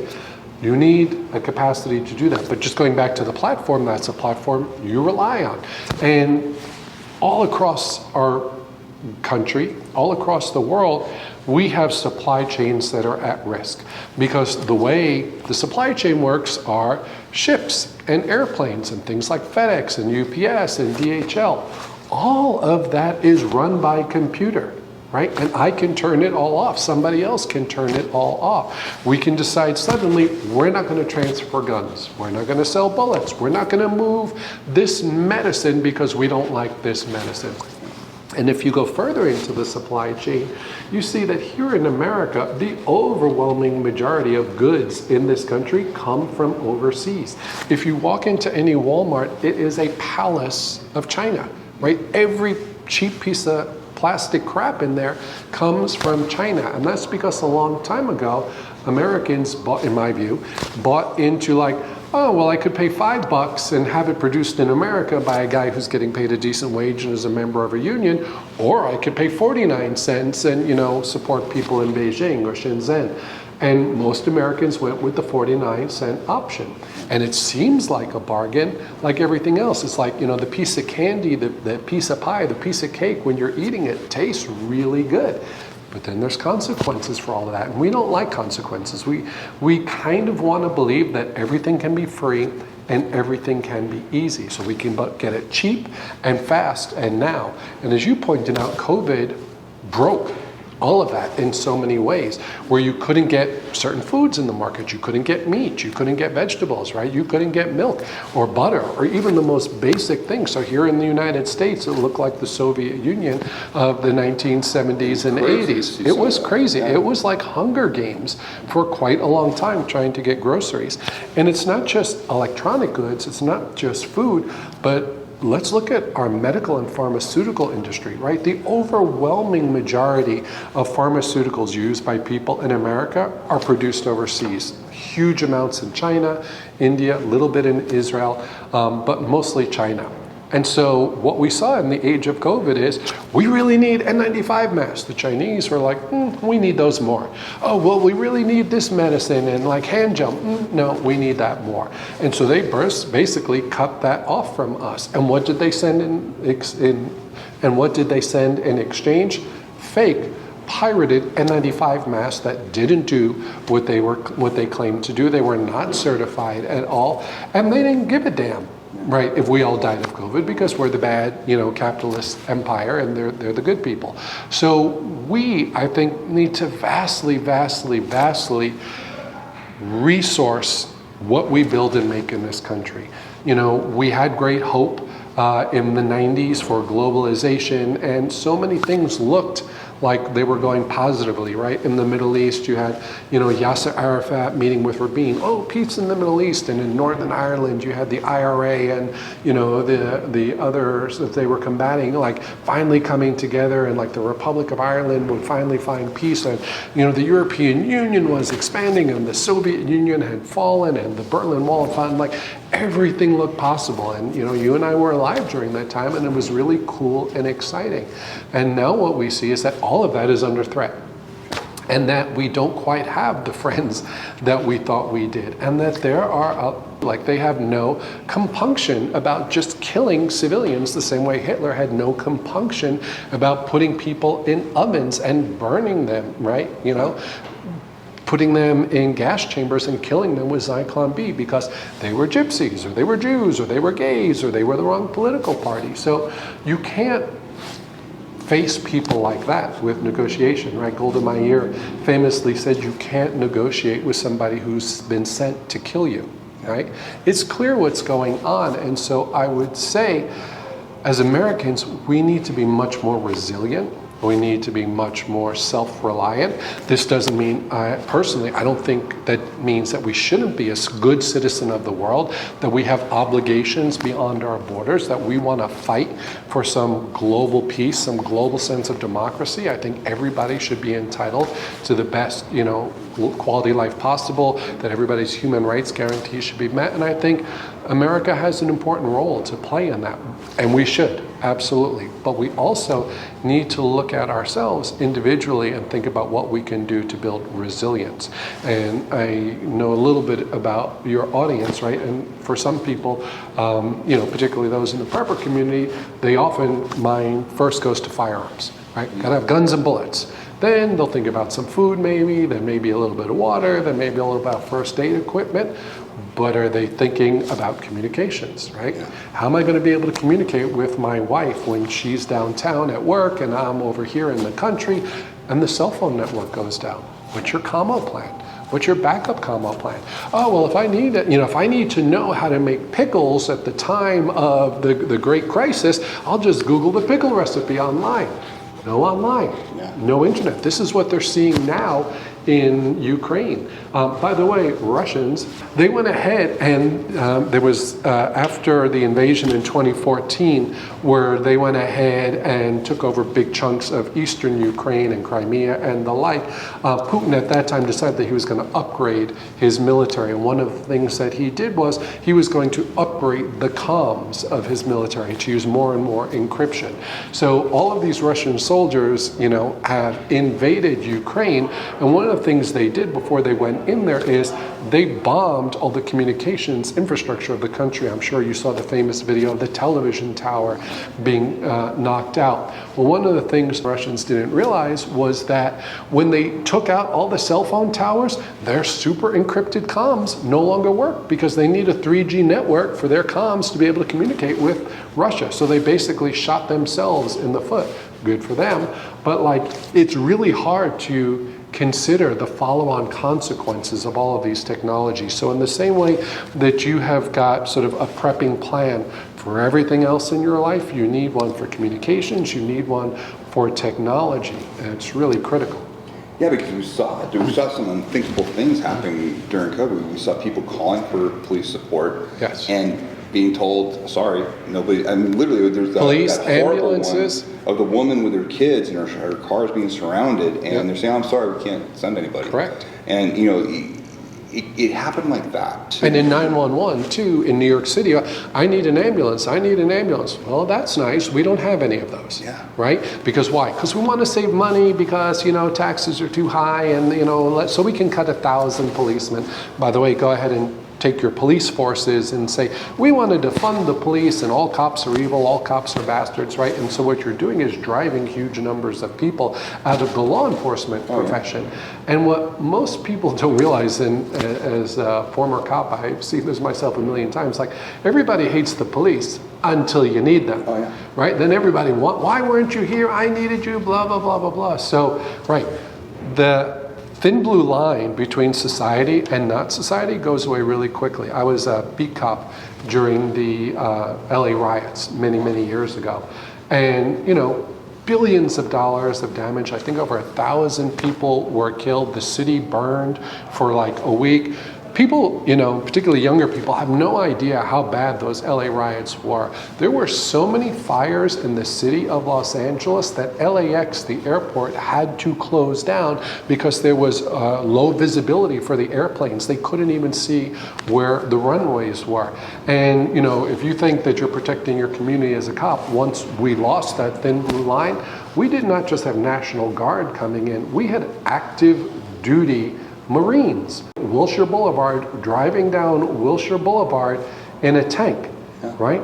You need a capacity to do that. But just going back to the platform, that's a platform you rely on. And all across our country, all across the world, we have supply chains that are at risk. Because the way the supply chain works are ships and airplanes and things like FedEx and UPS and DHL. All of that is run by computer. Right? And I can turn it all off. Somebody else can turn it all off. We can decide suddenly we're not going to transfer guns. We're not going to sell bullets. We're not going to move this medicine because we don't like this medicine. And if you go further into the supply chain, you see that here in America, the overwhelming majority of goods in this country come from overseas. If you walk into any Walmart, it is a palace of China, right? Every cheap piece of plastic crap in there comes from China. And that's because a long time ago, Americans bought, in my view, bought into like, oh, well, I could pay $5 and have it produced in America by a guy who's getting paid a decent wage and is a member of a union, or I could pay 49 cents and, you know, support people in Beijing or Shenzhen. And most Americans went with the 49-cent option. And it seems like a bargain, like everything else. It's like, you know, the piece of candy, the piece of pie, the piece of cake, when you're eating it, tastes really good. But then there's consequences for all of that. And we don't like consequences. We kind of want to believe that everything can be free and everything can be easy. So we can get it cheap and fast and now. And as you pointed out, COVID broke all of that in so many ways, where you couldn't get certain foods in the market. You couldn't get meat, you couldn't get vegetables, right? You couldn't get milk or butter or even the most basic things. So here in the United States, it looked like the Soviet Union of the 1970s and 80s. It was crazy. It was like Hunger Games for quite a long time trying to get groceries. And it's not just electronic goods, it's not just food, but let's look at our medical and pharmaceutical industry, right? The overwhelming majority of pharmaceuticals used by people in America are produced overseas. Huge amounts in China, India, a little bit in Israel, but mostly China. And so what we saw in the age of COVID is we really need N95 masks. The Chinese were like, we need those more. Oh, well, we really need this medicine and like hand gel. No, we need that more. And so they basically cut that off from us. And what did they send in exchange? Fake, pirated N95 masks that didn't do what they claimed to do. They were not certified at all, and they didn't give a damn. Right, if we all died of COVID, because we're the bad, you know, capitalist empire and they're the good people. So we, I think, need to vastly resource what we build and make in this country. You know, we had great hope in the 90s for globalization, and so many things looked like they were going positively, right? In the Middle East, you had, you know, Yasser Arafat meeting with Rabin. Oh, peace in the Middle East. And in Northern Ireland, you had the IRA and, you know, the others that they were combating, like finally coming together, and like the Republic of Ireland would finally find peace. And, you know, the European Union was expanding, and the Soviet Union had fallen, and the Berlin Wall had fallen. Like everything looked possible. And, you know, you and I were alive during that time, and it was really cool and exciting. And now what we see is that all of that is under threat, and that we don't quite have the friends that we thought we did, and that there are, they have no compunction about just killing civilians the same way Hitler had no compunction about putting people in ovens and burning them, right? You know, putting them in gas chambers and killing them with Zyklon B because they were gypsies, or they were Jews, or they were gays, or they were the wrong political party. So you can't face people like that with negotiation, right? Golda Meir famously said you can't negotiate with somebody who's been sent to kill you, right? It's clear what's going on, and so I would say as Americans, we need to be much more resilient. We need to be much more self-reliant. This doesn't mean, personally, I don't think that means that we shouldn't be a good citizen of the world, that we have obligations beyond our borders, that we want to fight for some global peace, some global sense of democracy. I think everybody should be entitled to the best, quality life possible, that everybody's human rights guarantees should be met. And I think America has an important role to play in that, and we should, absolutely. But we also need to look at ourselves individually and think about what we can do to build resilience. And I know a little bit about your audience, right? And for some people, particularly those in the prepper community, they often, mind first goes to firearms, right? Gotta have guns and bullets. Then they'll think about some food maybe, then maybe a little bit of water, then maybe a little about first aid equipment. But are they thinking about communications, right? Yeah. How am I going to be able to communicate with my wife when she's downtown at work and I'm over here in the country and the cell phone network goes down? What's your commo plan? What's your backup commo plan? Oh, well, if I need it, if I need to know how to make pickles at the time of the Great Crisis, I'll just Google the pickle recipe online. No online, no internet. This is what they're seeing now in Ukraine. By the way, Russians, they went ahead and there was, after the invasion in 2014, where they went ahead and took over big chunks of eastern Ukraine and Crimea and the like, Putin at that time decided that he was going to upgrade his military. And one of the things that he did was he was going to upgrade the comms of his military to use more and more encryption. So all of these Russian soldiers, have invaded Ukraine, and one of the things they did before they went in there is they bombed all the communications infrastructure of the country. I'm sure you saw the famous video of the television tower being knocked out. Well, one of the things the Russians didn't realize was that when they took out all the cell phone towers, their super encrypted comms no longer work because they need a 3G network for their comms to be able to communicate with Russia. So they basically shot themselves in the foot. Good for them. But it's really hard to consider the follow-on consequences of all of these technologies. So in the same way that you have got sort of a prepping plan for everything else in your life, you need one for communications, you need one for technology, and it's really critical. Yeah, because we saw some unthinkable things happening during COVID. We saw people calling for police support. Yes. And being told, sorry, nobody, literally there's police, that horrible ambulances. One of the woman with her kids and her car's being surrounded, and they're saying, I'm sorry, we can't send anybody. Correct. And, it happened like that, too. And in 911, too, in New York City, I need an ambulance. Well, that's nice. We don't have any of those. Yeah. Right? Because why? Because we want to save money because, taxes are too high and, so we can cut 1,000 policemen. By the way, go ahead and take your police forces and say, we want to defund the police and all cops are evil, all cops are bastards, right? And so what you're doing is driving huge numbers of people out of the law enforcement profession. And what most people don't realize, and as a former cop, I've seen this myself a million times, everybody hates the police until you need them, right? Then everybody, why weren't you here? I needed you, blah, blah, blah, blah, blah. So, right, the thin blue line between society and not society goes away really quickly. I was a beat cop during the LA riots many, many years ago. And, billions of dollars of damage. I think over 1,000 people were killed. The city burned for a week. People, particularly younger people, have no idea how bad those LA riots were. There were so many fires in the city of Los Angeles that LAX, the airport, had to close down because there was low visibility for the airplanes. They couldn't even see where the runways were. And, if you think that you're protecting your community as a cop, once we lost that thin blue line, we did not just have National Guard coming in, we had active duty Marines. Wilshire Boulevard, driving down Wilshire Boulevard in a tank, right?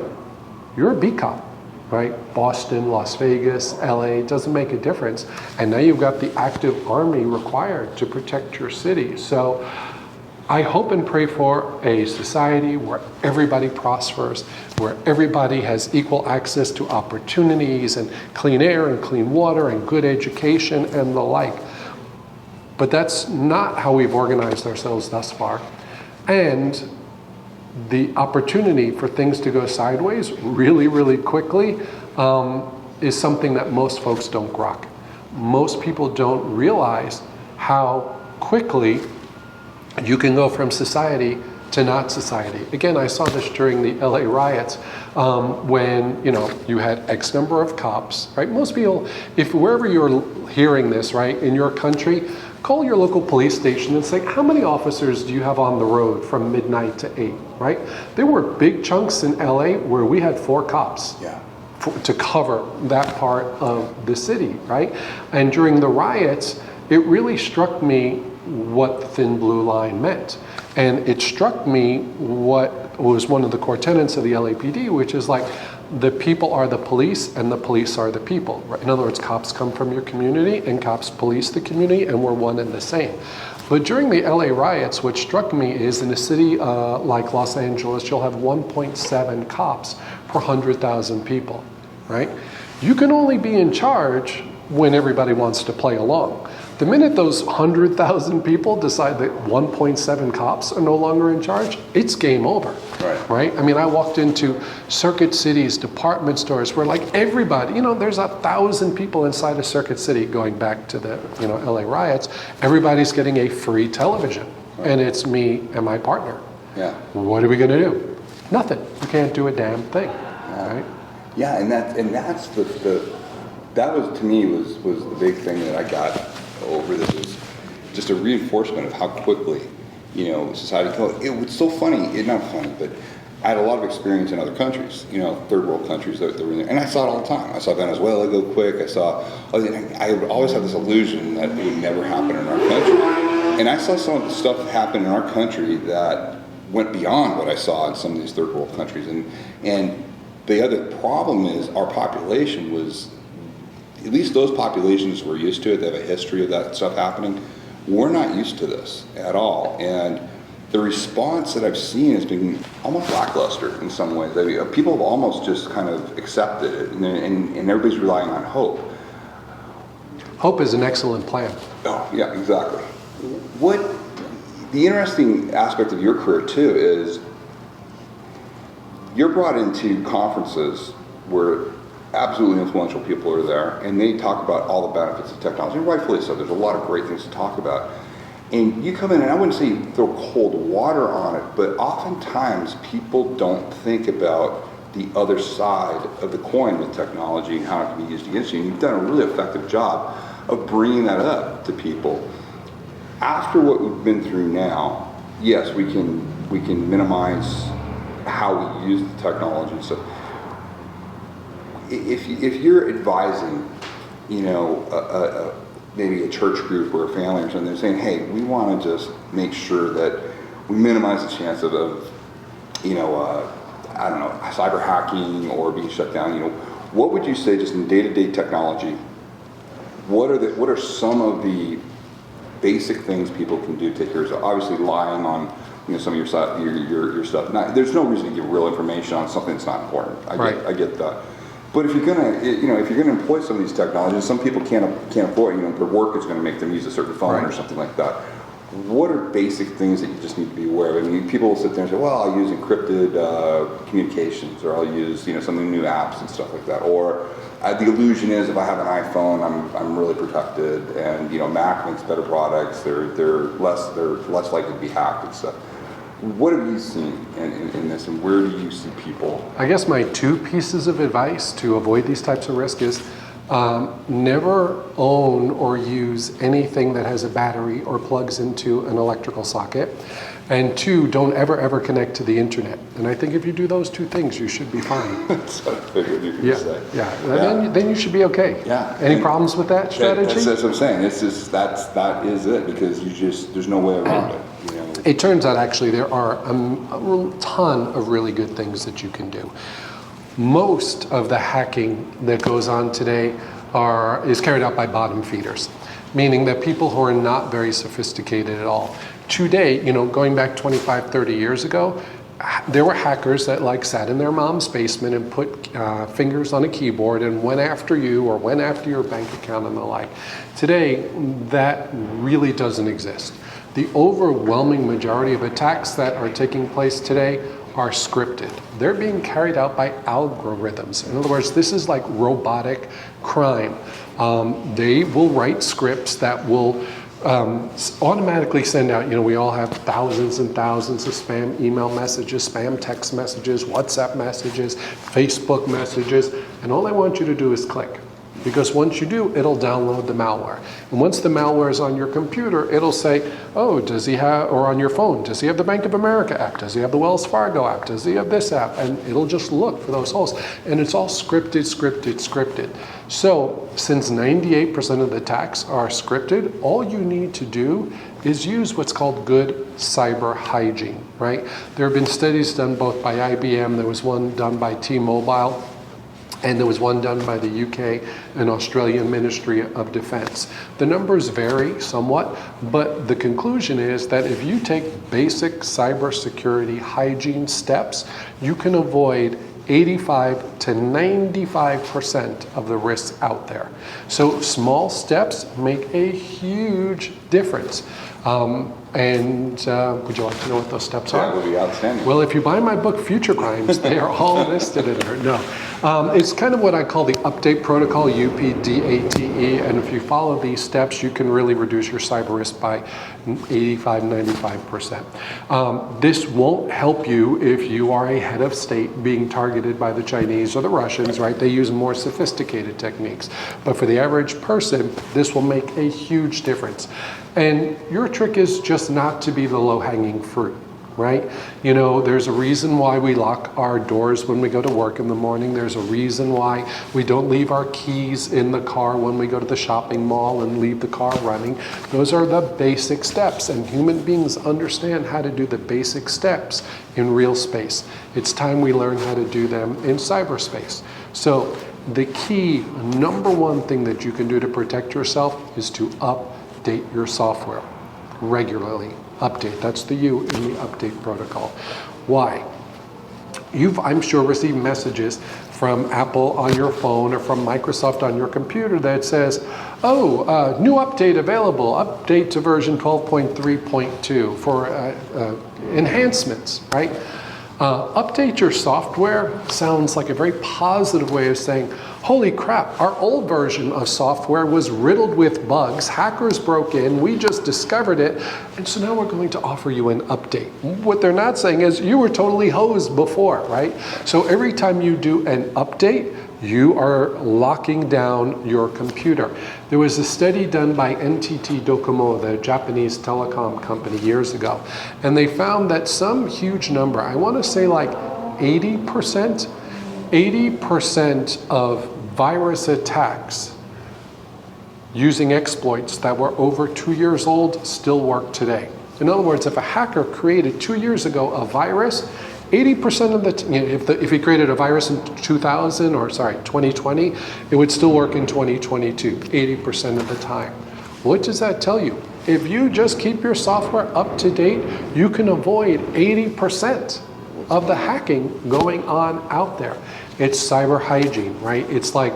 You're a beat cop, right? Boston, Las Vegas, LA, doesn't make a difference. And now you've got the active army required to protect your city. So I hope and pray for a society where everybody prospers, where everybody has equal access to opportunities and clean air and clean water and good education and the like. But that's not how we've organized ourselves thus far. And the opportunity for things to go sideways really, really quickly is something that most folks don't grok. Most people don't realize how quickly you can go from society to not society. Again, I saw this during the LA riots when you had X number of cops, right? Most people, if wherever you're hearing this, right, in your country, call your local police station and say, how many officers do you have on the road from midnight to 8, right? There were big chunks in LA where we had 4 cops. Yeah. To cover that part of the city, right? And during the riots, it really struck me what the thin blue line meant. And it struck me what was one of the core tenets of the LAPD, which is like, the people are the police and the police are the people. Right? In other words, cops come from your community and cops police the community, and we're one and the same. But during the LA riots, what struck me is in a city like Los Angeles, you'll have 1.7 cops per 100,000 people, right? You can only be in charge when everybody wants to play along. The minute those 100,000 people decide that 1.7 cops are no longer in charge, it's game over, right? I mean, I walked into Circuit City's department stores where like everybody, there's 1,000 people inside of Circuit City going back to the, LA riots. Everybody's getting a free television, and it's me and my partner. Yeah. What are we going to do? Nothing. You can't do a damn thing, right? Yeah, and that's that was to me was the big thing that I got over this, was just a reinforcement of how quickly society goes. It was so funny, not funny, but I had a lot of experience in other countries, third world countries that were in there, and I saw it all the time. I saw Venezuela go quick. I would always have this illusion that it would never happen in our country, and I saw some of the stuff happen in our country that went beyond what I saw in some of these third world countries, and the other problem is our population was, at least those populations were used to it. They have a history of that stuff happening. We're not used to this at all. And the response that I've seen has been almost lackluster in some ways. People have almost just kind of accepted it, and everybody's relying on hope. Hope is an excellent plan. Oh, yeah, exactly. The interesting aspect of your career, too, is you're brought into conferences where absolutely influential people are there, and they talk about all the benefits of technology, and rightfully so. There's a lot of great things to talk about. And you come in, and I wouldn't say throw cold water on it, but oftentimes people don't think about the other side of the coin with technology and how it can be used against you. And you've done a really effective job of bringing that up to people. After what we've been through now, yes, we can minimize how we use the technology. So if you're advising, maybe a church group or a family or something, they're saying, hey, we want to just make sure that we minimize the chance of cyber hacking or being shut down. What would you say, just in day-to-day technology, what are some of the basic things people can do to take care of? Obviously, lying on some of your stuff. There's no reason to give real information on something that's not important. I get that. But if you're gonna employ some of these technologies, some people can't afford. Their work is going to make them use a certain phone or something like that. What are basic things that you just need to be aware of? I mean, people will sit there and say, "Well, I'll use encrypted communications, or I'll use some of the new apps and stuff like that." Or the illusion is, if I have an iPhone, I'm really protected, and Mac makes better products. They're less likely to be hacked and stuff. What have you seen in this, and where do you see people? I guess my 2 pieces of advice to avoid these types of risks is never own or use anything that has a battery or plugs into an electrical socket. And 2, don't ever connect to the internet. And I think if you do those 2 things, you should be fine. That's what I figured you could say. Yeah. Then you should be okay. Yeah. Any problems with that strategy? That's what I'm saying. It's just that is it, because there's no way around it. It turns out actually there are a ton of really good things that you can do. Most of the hacking that goes on today is carried out by bottom feeders, meaning that people who are not very sophisticated at all. Today, going back 25, 30 years ago, there were hackers that sat in their mom's basement and put fingers on a keyboard and went after you or went after your bank account and the like. Today, that really doesn't exist. The overwhelming majority of attacks that are taking place today are scripted. They're being carried out by algorithms. In other words, this is like robotic crime. They will write scripts that will automatically send out, we all have thousands and thousands of spam email messages, spam text messages, WhatsApp messages, Facebook messages, and all I want you to do is click. Because once you do, it'll download the malware. And once the malware is on your computer, it'll say, oh, does he have, or on your phone, does he have the Bank of America app? Does he have the Wells Fargo app? Does he have this app? And it'll just look for those holes. And it's all scripted. So since 98% of the attacks are scripted, all you need to do is use what's called good cyber hygiene, right? There have been studies done both by IBM, there was one done by T-Mobile, and there was one done by the UK and Australian Ministry of Defense. The numbers vary somewhat, but the conclusion is that if you take basic cybersecurity hygiene steps, you can avoid 85 to 95% of the risks out there. So small steps make a huge difference. Would you like to know what those steps are? That would be outstanding. Well, if you buy my book, Future Crimes, they are all listed in there. No. It's kind of what I call the update protocol, UPDATE, and if you follow these steps, you can really reduce your cyber risk by 85, 95%. This won't help you if you are a head of state being targeted by the Chinese or the Russians, right? They use more sophisticated techniques. But for the average person, this will make a huge difference. And your trick is just not to be the low-hanging fruit, right? There's a reason why we lock our doors when we go to work in the morning. There's a reason why we don't leave our keys in the car when we go to the shopping mall and leave the car running. Those are the basic steps, and human beings understand how to do the basic steps in real space. It's time we learn how to do them in cyberspace. So the key, number one thing that you can do to protect yourself is to update your software regularly. Update, that's the U in the update protocol. Why? You've, I'm sure, received messages from Apple on your phone or from Microsoft on your computer that says, oh, new update available, update to version 12.3.2 for enhancements, right? Update your software sounds like a very positive way of saying, holy crap, our old version of software was riddled with bugs, hackers broke in, we just discovered it, and so now we're going to offer you an update. What they're not saying is you were totally hosed before, right? So every time you do an update, you are locking down your computer. There was a study done by NTT Docomo, the Japanese telecom company, years ago, and they found that some huge number, I want to say like 80% of virus attacks using exploits that were over 2 years old still work today. In other words, if a hacker created 2 years ago a virus, 80% of the, if he created a virus in 2020, it would still work in 2022, 80% of the time. What does that tell you? If you just keep your software up to date, you can avoid 80% of the hacking going on out there. It's cyber hygiene, right? It's like,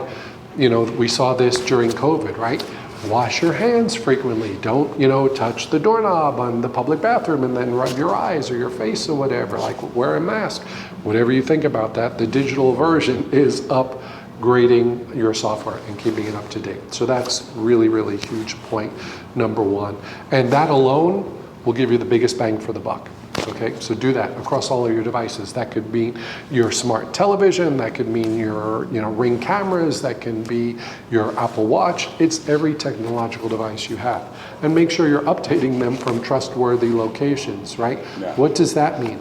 we saw this during COVID, right? Wash your hands frequently. Don't, touch the doorknob on the public bathroom and then rub your eyes or your face or whatever, like wear a mask. Whatever you think about that, the digital version is upgrading your software and keeping it up to date. So that's really, really huge point number one. And that alone will give you the biggest bang for the buck. Okay, so do that across all of your devices. That could mean your smart television, that could mean your Ring cameras, that can be your Apple Watch. It's every technological device you have. And make sure you're updating them from trustworthy locations, right? Yeah. What does that mean?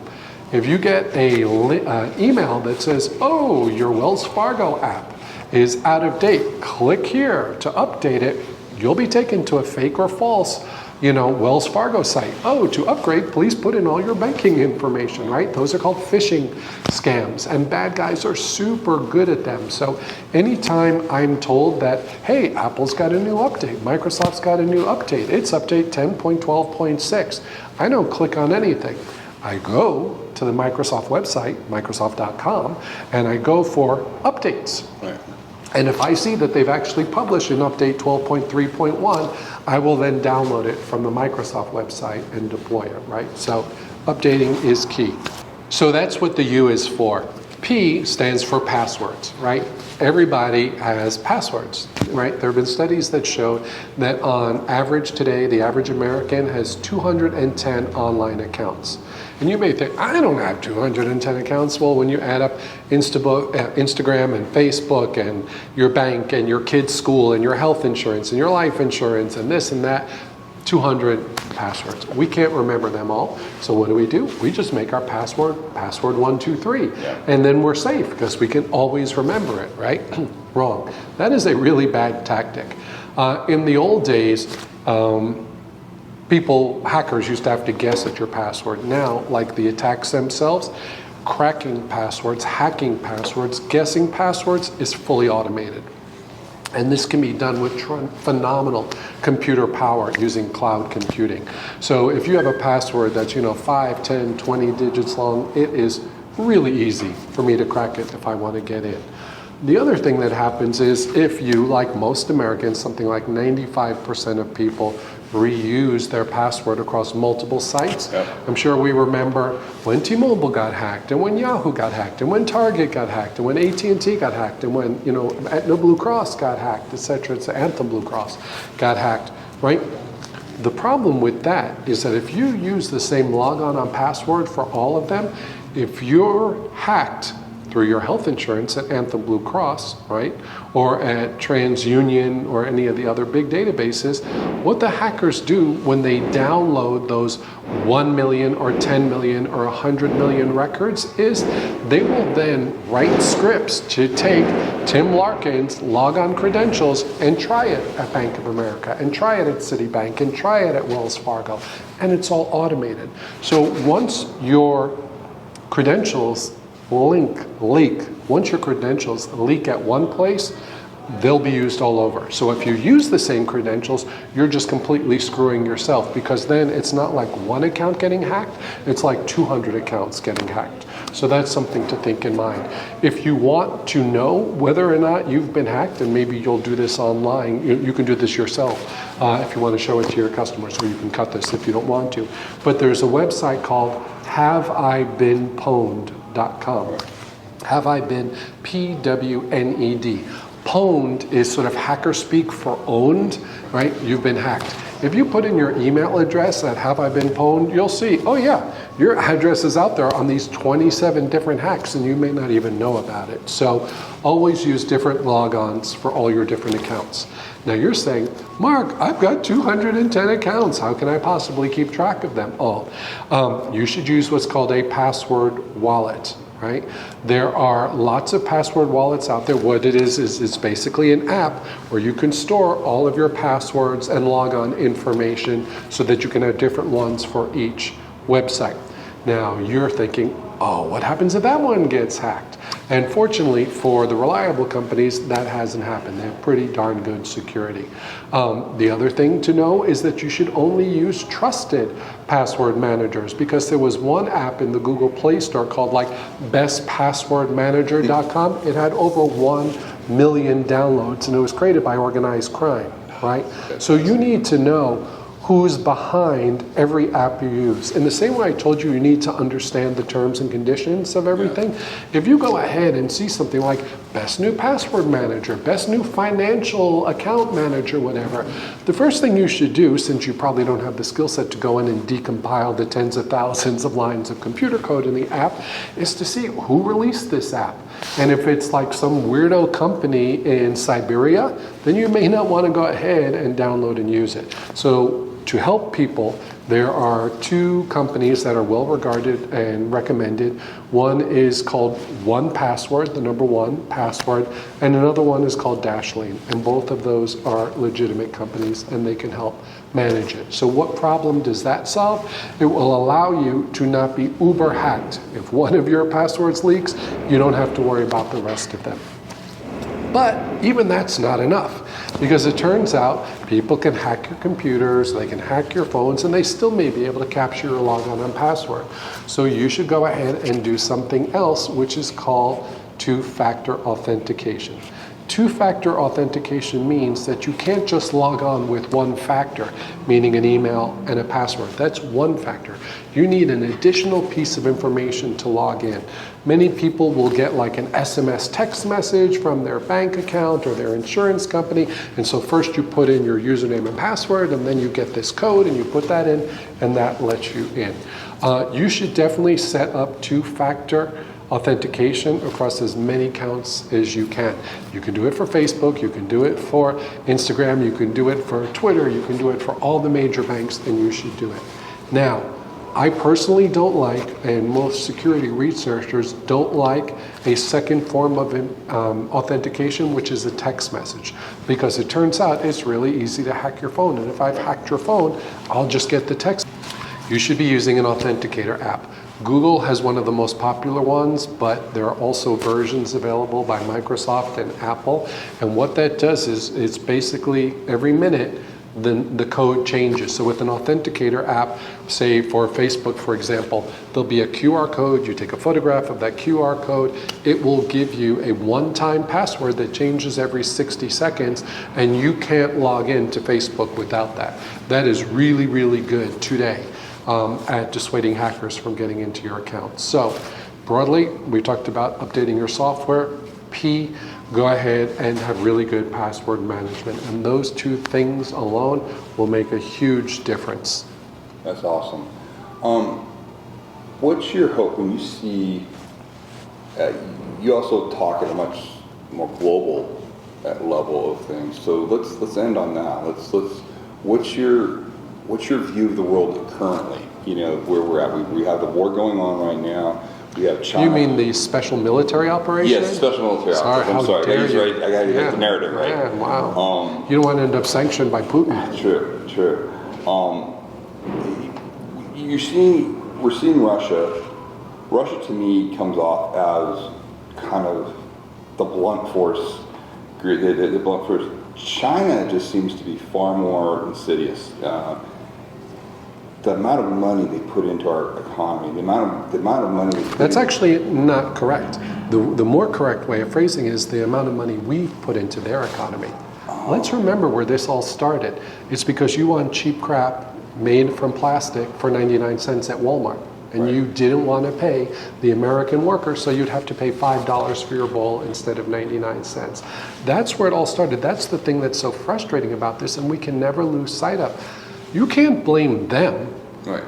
If you get a email that says, oh, your Wells Fargo app is out of date, click here to update it, you'll be taken to a fake or false Wells Fargo site. Oh, to upgrade, please put in all your banking information, right? Those are called phishing scams, and bad guys are super good at them. So anytime I'm told that, hey, Apple's got a new update, Microsoft's got a new update, it's update 10.12.6, I don't click on anything. I go to the Microsoft website, Microsoft.com, and I go for updates. Right. And if I see that they've actually published an update 12.3.1, I will then download it from the Microsoft website and deploy it, right? So updating is key. So that's what the U is for. P stands for passwords, right? Everybody has passwords, right? There have been studies that show that on average today, the average American has 210 online accounts. And you may think, I don't have 210 accounts. Well, when you add up Instagram and Facebook and your bank and your kid's school and your health insurance and your life insurance and this and that, 200 passwords. We can't remember them all. So what do? We just make our password 123. Yeah. And then we're safe because we can always remember it, right? Wrong. That is a really bad tactic. In the old days, hackers used to have to guess at your password. Now, like the attacks themselves, cracking passwords, hacking passwords, guessing passwords is fully automated. And this can be done with phenomenal computer power using cloud computing. So if you have a password that's 5, 10, 20 digits long, it is really easy for me to crack it if I want to get in. The other thing that happens is if you, like most Americans, something like 95% of people reuse their password across multiple sites. Yep. I'm sure we remember when T-Mobile got hacked, and when Yahoo got hacked, and when Target got hacked, and when AT&T got hacked, and when Aetna Blue Cross got hacked, etc. It's Anthem Blue Cross got hacked, right? The problem with that is that if you use the same logon on password for all of them, if you're hacked through your health insurance at Anthem Blue Cross, right, or at TransUnion or any of the other big databases, what the hackers do when they download those 1 million or 10 million or 100 million records is they will then write scripts to take Tim Larkin's logon credentials and try it at Bank of America, and try it at Citibank, and try it at Wells Fargo, and it's all automated. So once your credentials leak. Once your credentials leak at one place, they'll be used all over. So if you use the same credentials, you're just completely screwing yourself, because then it's not like one account getting hacked, it's like 200 accounts getting hacked. So that's something to think in mind. If you want to know whether or not you've been hacked, and maybe you'll do this online, you can do this yourself if you want to show it to your customers, or you can cut this if you don't want to. But there's a website called HaveIBeenPwned.com. Have I been PWNED? Pwned is sort of hacker speak for owned, right? You've been hacked. If you put in your email address at Have I Been Pwned, you'll see, oh yeah, your address is out there on these 27 different hacks, and you may not even know about it. So always use different logons for all your different accounts. Now you're saying, Mark, I've got 210 accounts. How can I possibly keep track of them all? You should use what's called a password wallet, right? There are lots of password wallets out there. What it is it's basically an app where you can store all of your passwords and logon information so that you can have different ones for each website. Now you're thinking, oh, what happens if that one gets hacked? And fortunately for the reliable companies, that hasn't happened. They have pretty darn good security. The other thing to know is that you should only use trusted password managers, because there was one app in the Google Play Store called like bestpasswordmanager.com. It had over 1 million downloads, and it was created by organized crime, right? So you need to know who's behind every app you use. In the same way I told you, you need to understand the terms and conditions of everything. Yeah. If you go ahead and see something like best new password manager, best new financial account manager, whatever, the first thing you should do, since you probably don't have the skill set to go in and decompile the tens of thousands of lines of computer code in the app, is to see who released this app. And if it's like some weirdo company in Siberia, then you may not want to go ahead and download and use it. So to help people, there are two companies that are well regarded and recommended. One is called 1Password, the number 1 password, and another one is called Dashlane. And both of those are legitimate companies, and they can help manage it. So what problem does that solve? It will allow you to not be uber hacked. If one of your passwords leaks, you don't have to worry about the rest of them. But even that's not enough, because it turns out people can hack your computers, they can hack your phones, and they still may be able to capture your logon and password. So you should go ahead and do something else, which is called two-factor authentication. Two-factor authentication means that you can't just log on with one factor, meaning an email and a password. That's one factor. You need an additional piece of information to log in. Many people will get like an SMS text message from their bank account or their insurance company. And so first you put in your username and password, and then you get this code and you put that in, and that lets you in. You should definitely set up two-factor authentication across as many accounts as you can. You can do it for Facebook, you can do it for Instagram, you can do it for Twitter, you can do it for all the major banks, and you should do it. Now, I personally don't like, and most security researchers don't like, a second form of authentication, which is a text message, because it turns out it's really easy to hack your phone, and if I've hacked your phone, I'll just get the text. You should be using an authenticator app. Google has one of the most popular ones, but there are also versions available by Microsoft and Apple. And what that does is it's basically every minute the code changes. So with an authenticator app, say for Facebook, for example, there'll be a QR code. You take a photograph of that QR code. It will give you a one-time password that changes every 60 seconds, and you can't log into Facebook without that. That is really, really good today at dissuading hackers from getting into your account. So broadly, we talked about updating your software. P, go ahead and have really good password management. And those two things alone will make a huge difference. That's awesome. What's your hope when you see, you also talk at a much more global level of things. So let's end on that. What's your view of the world currently? You know, where we're at. We have the war going on right now. We have China. You mean the special military operation? Yes, special military operation. I'm sorry. I got to get the narrative right. Yeah, wow. You don't want to end up sanctioned by Putin. True. We're seeing Russia. Russia to me comes off as kind of the blunt force. The blunt force. China just seems to be far more insidious. The amount of money they put into our economy, the amount of money. That's actually not correct. The more correct way of phrasing is the amount of money we've put into their economy. Let's remember where this all started. It's because you want cheap crap made from plastic for 99 cents at Walmart. And you didn't want to pay the American worker, so you'd have to pay $5 for your bowl instead of 99 cents. That's where it all started. That's the thing that's so frustrating about this, and we can never lose sight of. You can't blame them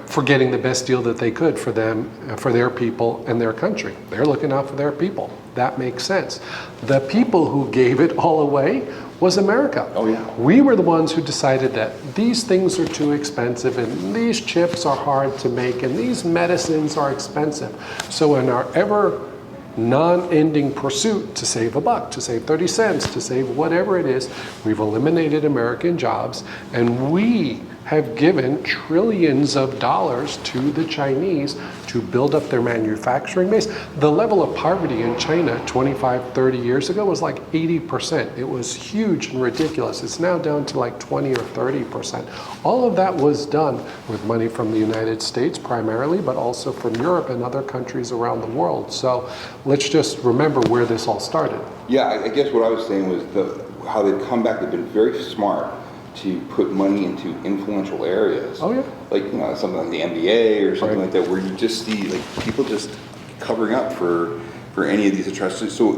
for getting the best deal that they could for them, for their people and their country. They're looking out for their people. That makes sense. The people who gave it all away was America. Oh yeah. We were the ones who decided that these things are too expensive and these chips are hard to make and these medicines are expensive. So in our ever non-ending pursuit to save a buck, to save 30 cents, to save whatever it is, we've eliminated American jobs, and we have given trillions of dollars to the Chinese to build up their manufacturing base. The level of poverty in China 25, 30 years ago was like 80%. It was huge and ridiculous. It's now down to like 20 or 30%. All of that was done with money from the United States primarily, but also from Europe and other countries around the world. So let's just remember where this all started. Yeah, I guess what I was saying was how they've come back. They've been very smart to put money into influential areas. Oh yeah. Like, you know, something like the NBA or something like that, where you just see like people just covering up for any of these atrocities. So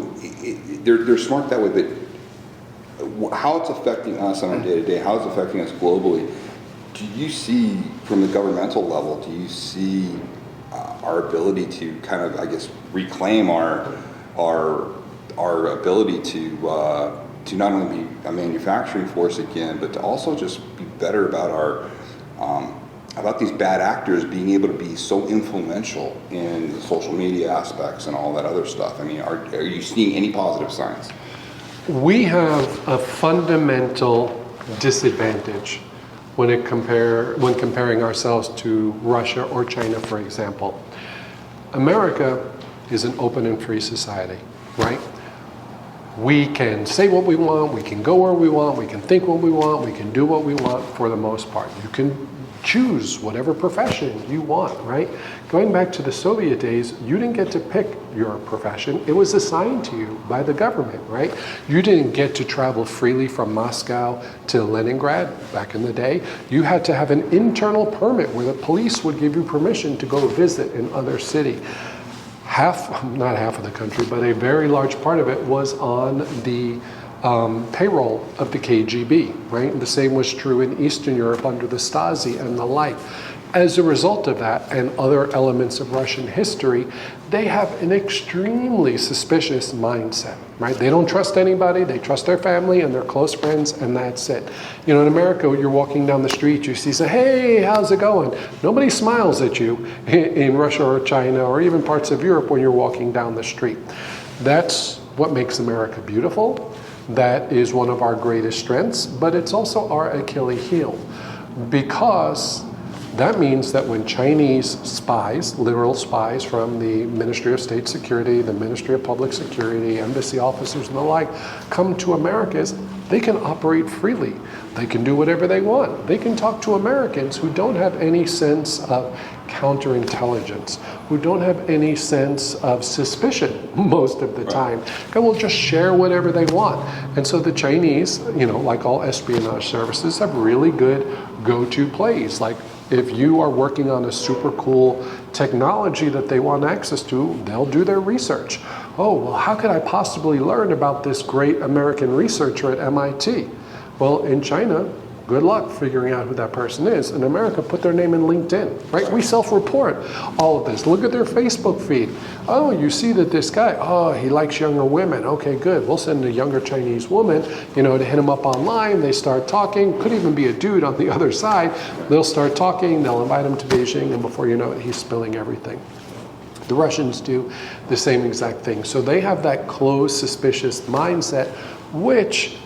they're smart that way. But how it's affecting us on a day-to-day, how it's affecting us globally, do you see from the governmental level, do you see our ability to kind of, I guess, reclaim our ability to not only be a manufacturing force again, but to also just be better about about these bad actors being able to be so influential in the social media aspects and all that other stuff? I mean, are you seeing any positive signs? We have a fundamental disadvantage when comparing ourselves to Russia or China, for example. America is an open and free society, right? We can say what we can go where we want, we can think what we want, we can do what we want for the most part. You can choose whatever profession you want, right? Going back to the Soviet days, you didn't get to pick your profession. It was assigned to you by the government, right? You didn't get to travel freely from Moscow to Leningrad back in the day. You had to have an internal permit where the police would give you permission to go visit another city. Not half of the country, but a very large part of it was on the payroll of the KGB, right? And the same was true in Eastern Europe under the Stasi and the like. As a result of that and other elements of Russian history, they have an extremely suspicious mindset, right? They don't trust anybody, they trust their family and their close friends, and that's it. You know, in America, you're walking down the street, you see, say, hey, how's it going? Nobody smiles at you in Russia or China or even parts of Europe when you're walking down the street. That's what makes America beautiful. That is one of our greatest strengths, but it's also our Achilles heel, because that means that when Chinese spies, literal spies from the Ministry of State Security, the Ministry of Public Security, embassy officers and the like, come to Americans, they can operate freely. They can do whatever they want. They can talk to Americans who don't have any sense of counterintelligence, who don't have any sense of suspicion most of the time, and will just share whatever they want. And so the Chinese, you know, like all espionage services, have really good go-to plays. Like, if you are working on a super cool technology that they want access to, they'll do their research. Oh, well, how could I possibly learn about this great American researcher at MIT? Well, in China, good luck figuring out who that person is. In America, put their name in LinkedIn, right? We self-report all of this. Look at their Facebook feed. Oh, you see that this guy, oh, he likes younger women. Okay, good. We'll send a younger Chinese woman, you know, to hit him up online. They start talking. Could even be a dude on the other side. They'll start talking. They'll invite him to Beijing, and before you know it, he's spilling everything. The Russians do the same exact thing. So they have that closed, suspicious mindset, which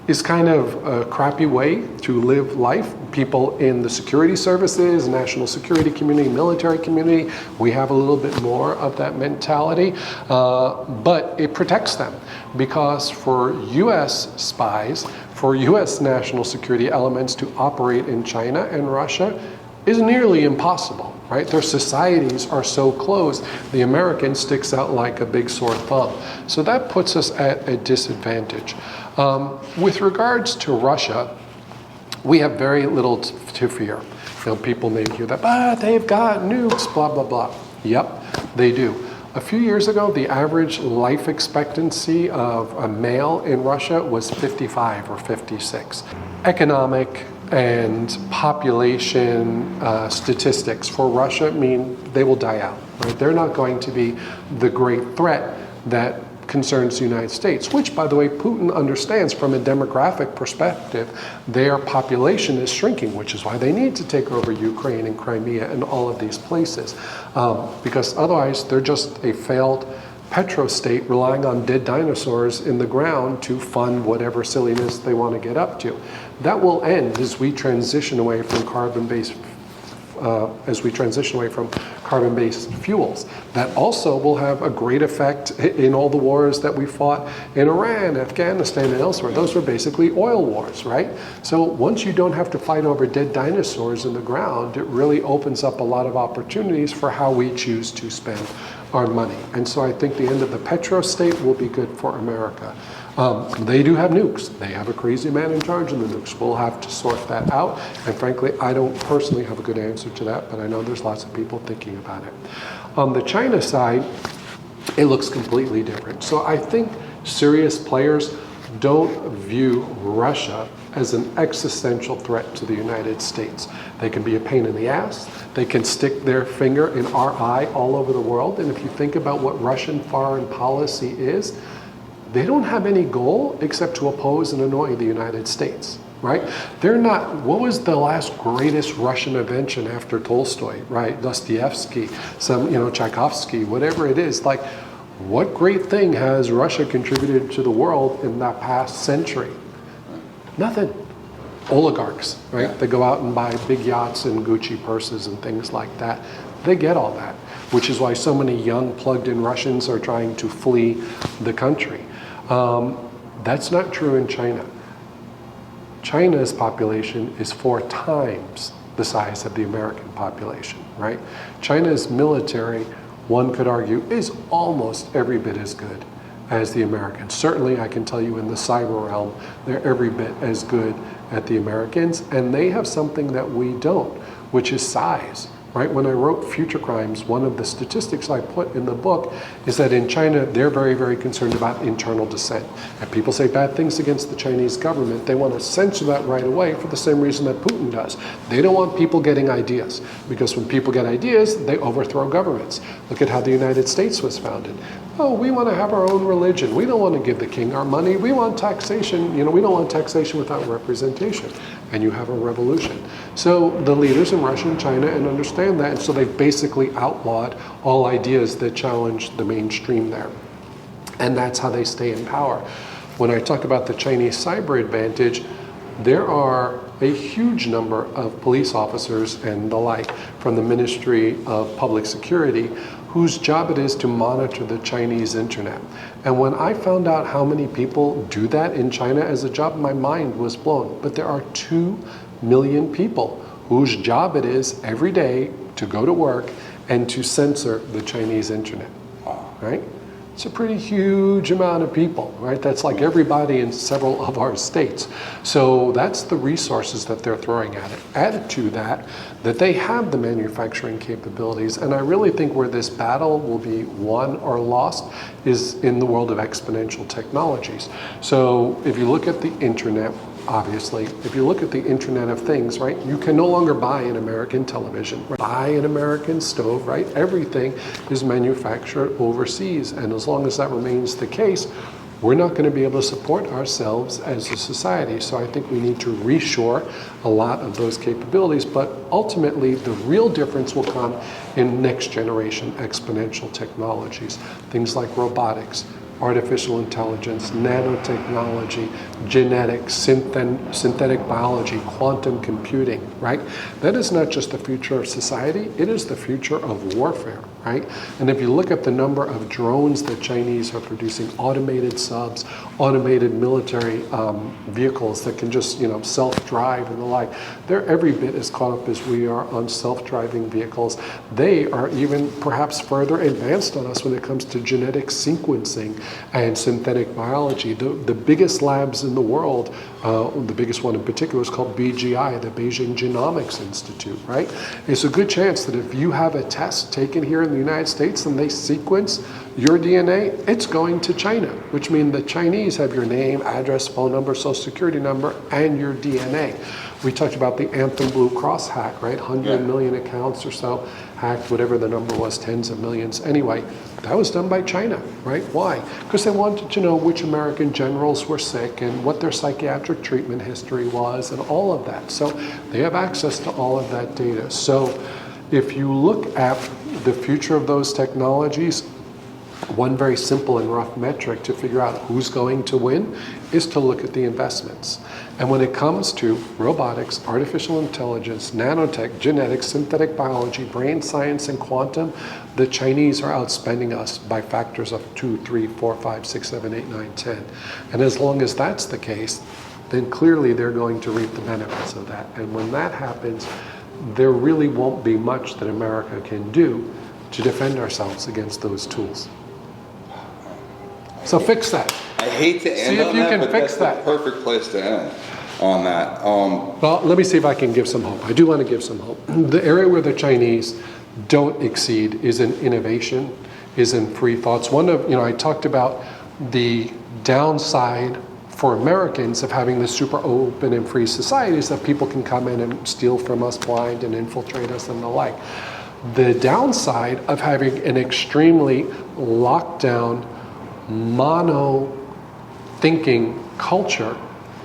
is kind of a crappy way to live life. People in the security services, national security community, military community, we have a little bit more of that mentality, but it protects them, because for US spies, for US national security elements to operate in China and Russia is nearly impossible, right? Their societies are so closed, the American sticks out like a big sore thumb. So that puts us at a disadvantage. With regards to Russia, we have very little to fear. You know, people may hear that, but they've got nukes, blah, blah, blah. Yep, they do. A few years ago, the average life expectancy of a male in Russia was 55 or 56. Economic and population statistics for Russia mean they will die out, right? They're not going to be the great threat that concerns the United States, which, by the way, Putin understands from a demographic perspective. Their population is shrinking, which is why they need to take over Ukraine and Crimea and all of these places, because otherwise they're just a failed petrostate relying on dead dinosaurs in the ground to fund whatever silliness they want to get up to. That will end as we transition away from carbon-based fuels. That also will have a great effect in all the wars that we fought in Iran, Afghanistan, and elsewhere. Those were basically oil wars, right? So once you don't have to fight over dead dinosaurs in the ground, it really opens up a lot of opportunities for how we choose to spend our money. And so I think the end of the petrostate will be good for America. They do have nukes. They have a crazy man in charge of the nukes. We'll have to sort that out. And frankly, I don't personally have a good answer to that, but I know there's lots of people thinking about it. On the China side, it looks completely different. So I think serious players don't view Russia as an existential threat to the United States. They can be a pain in the ass. They can stick their finger in our eye all over the world. And if you think about what Russian foreign policy is, they don't have any goal except to oppose and annoy the United States, right? They're not, what was the last greatest Russian invention after Tolstoy, right? Dostoevsky, Tchaikovsky, whatever it is. Like, what great thing has Russia contributed to the world in that past century? Nothing. Oligarchs, right? They go out and buy big yachts and Gucci purses and things like that. They get all that, which is why so many young plugged-in Russians are trying to flee the country. That's not true in China. China's population is 4 times the size of the American population, right? China's military, one could argue, is almost every bit as good as the Americans. Certainly, I can tell you in the cyber realm, they're every bit as good at the Americans, and they have something that we don't, which is size. Right? When I wrote Future Crimes, one of the statistics I put in the book is that in China, they're very, very concerned about internal dissent. If people say bad things against the Chinese government, they want to censor that right away for the same reason that Putin does. They don't want people getting ideas, because when people get ideas, they overthrow governments. Look at how the United States was founded. Oh, we want to have our own religion. We don't want to give the king our money. We want taxation. You know, we don't want taxation without representation. And you have a revolution. So the leaders in Russia and China and understand that, and so they've basically outlawed all ideas that challenge the mainstream there. And that's how they stay in power. When I talk about the Chinese cyber advantage, there are a huge number of police officers and the like from the Ministry of Public Security whose job it is to monitor the Chinese internet. And when I found out how many people do that in China as a job, my mind was blown. But there are 2 million people whose job it is every day to go to work and to censor the Chinese internet, right? It's a pretty huge amount of people, right? That's like everybody in several of our states. So that's the resources that they're throwing at it. Added to that they have the manufacturing capabilities. And I really think where this battle will be won or lost is in the world of exponential technologies. So if you look at the internet, obviously, if you look at the Internet of Things, right, you can no longer buy an American television, right? Buy an American stove, right? Everything is manufactured overseas. And as long as that remains the case, we're not going to be able to support ourselves as a society. So I think we need to reshore a lot of those capabilities. But ultimately, the real difference will come in next generation exponential technologies, things like robotics, artificial intelligence, nanotechnology, genetics, synthetic biology, quantum computing, right? That is not just the future of society, it is the future of warfare, right? And if you look at the number of drones that Chinese are producing, automated subs, automated military vehicles that can just, self-drive and the like, they're every bit as caught up as we are on self-driving vehicles. They are even perhaps further advanced on us when it comes to genetic sequencing and synthetic biology. The biggest labs in the world, the biggest one in particular is called BGI, the Beijing Genomics Institute, right? It's a good chance that if you have a test taken here in the United States and they sequence your DNA, it's going to China, which means the Chinese have your name, address, phone number, social security number, and your DNA. We talked about the Anthem Blue Cross hack, right? 100 million accounts or so hacked, whatever the number was, tens of millions. Anyway, that was done by China, right? Why? Because they wanted to know which American generals were sick and what their psychiatric treatment history was and all of that. So they have access to all of that data. So if you look at the future of those technologies, one very simple and rough metric to figure out who's going to win is to look at the investments. And when it comes to robotics, artificial intelligence, nanotech, genetics, synthetic biology, brain science, and quantum, the Chinese are outspending us by factors of 2, 3, 4, 5, 6, 7, 8, 9, 10. And as long as that's the case, then clearly they're going to reap the benefits of that. And when that happens, there really won't be much that America can do to defend ourselves against those tools. So fix that. I hate to end on that, but that's the perfect place to end on that. Well, let me see if I can give some hope. I do want to give some hope. The area where the Chinese don't exceed is in innovation, is in free thoughts. I talked about the downside for Americans of having this super open and free society is that people can come in and steal from us blind and infiltrate us and the like. The downside of having an extremely locked down, mono-thinking culture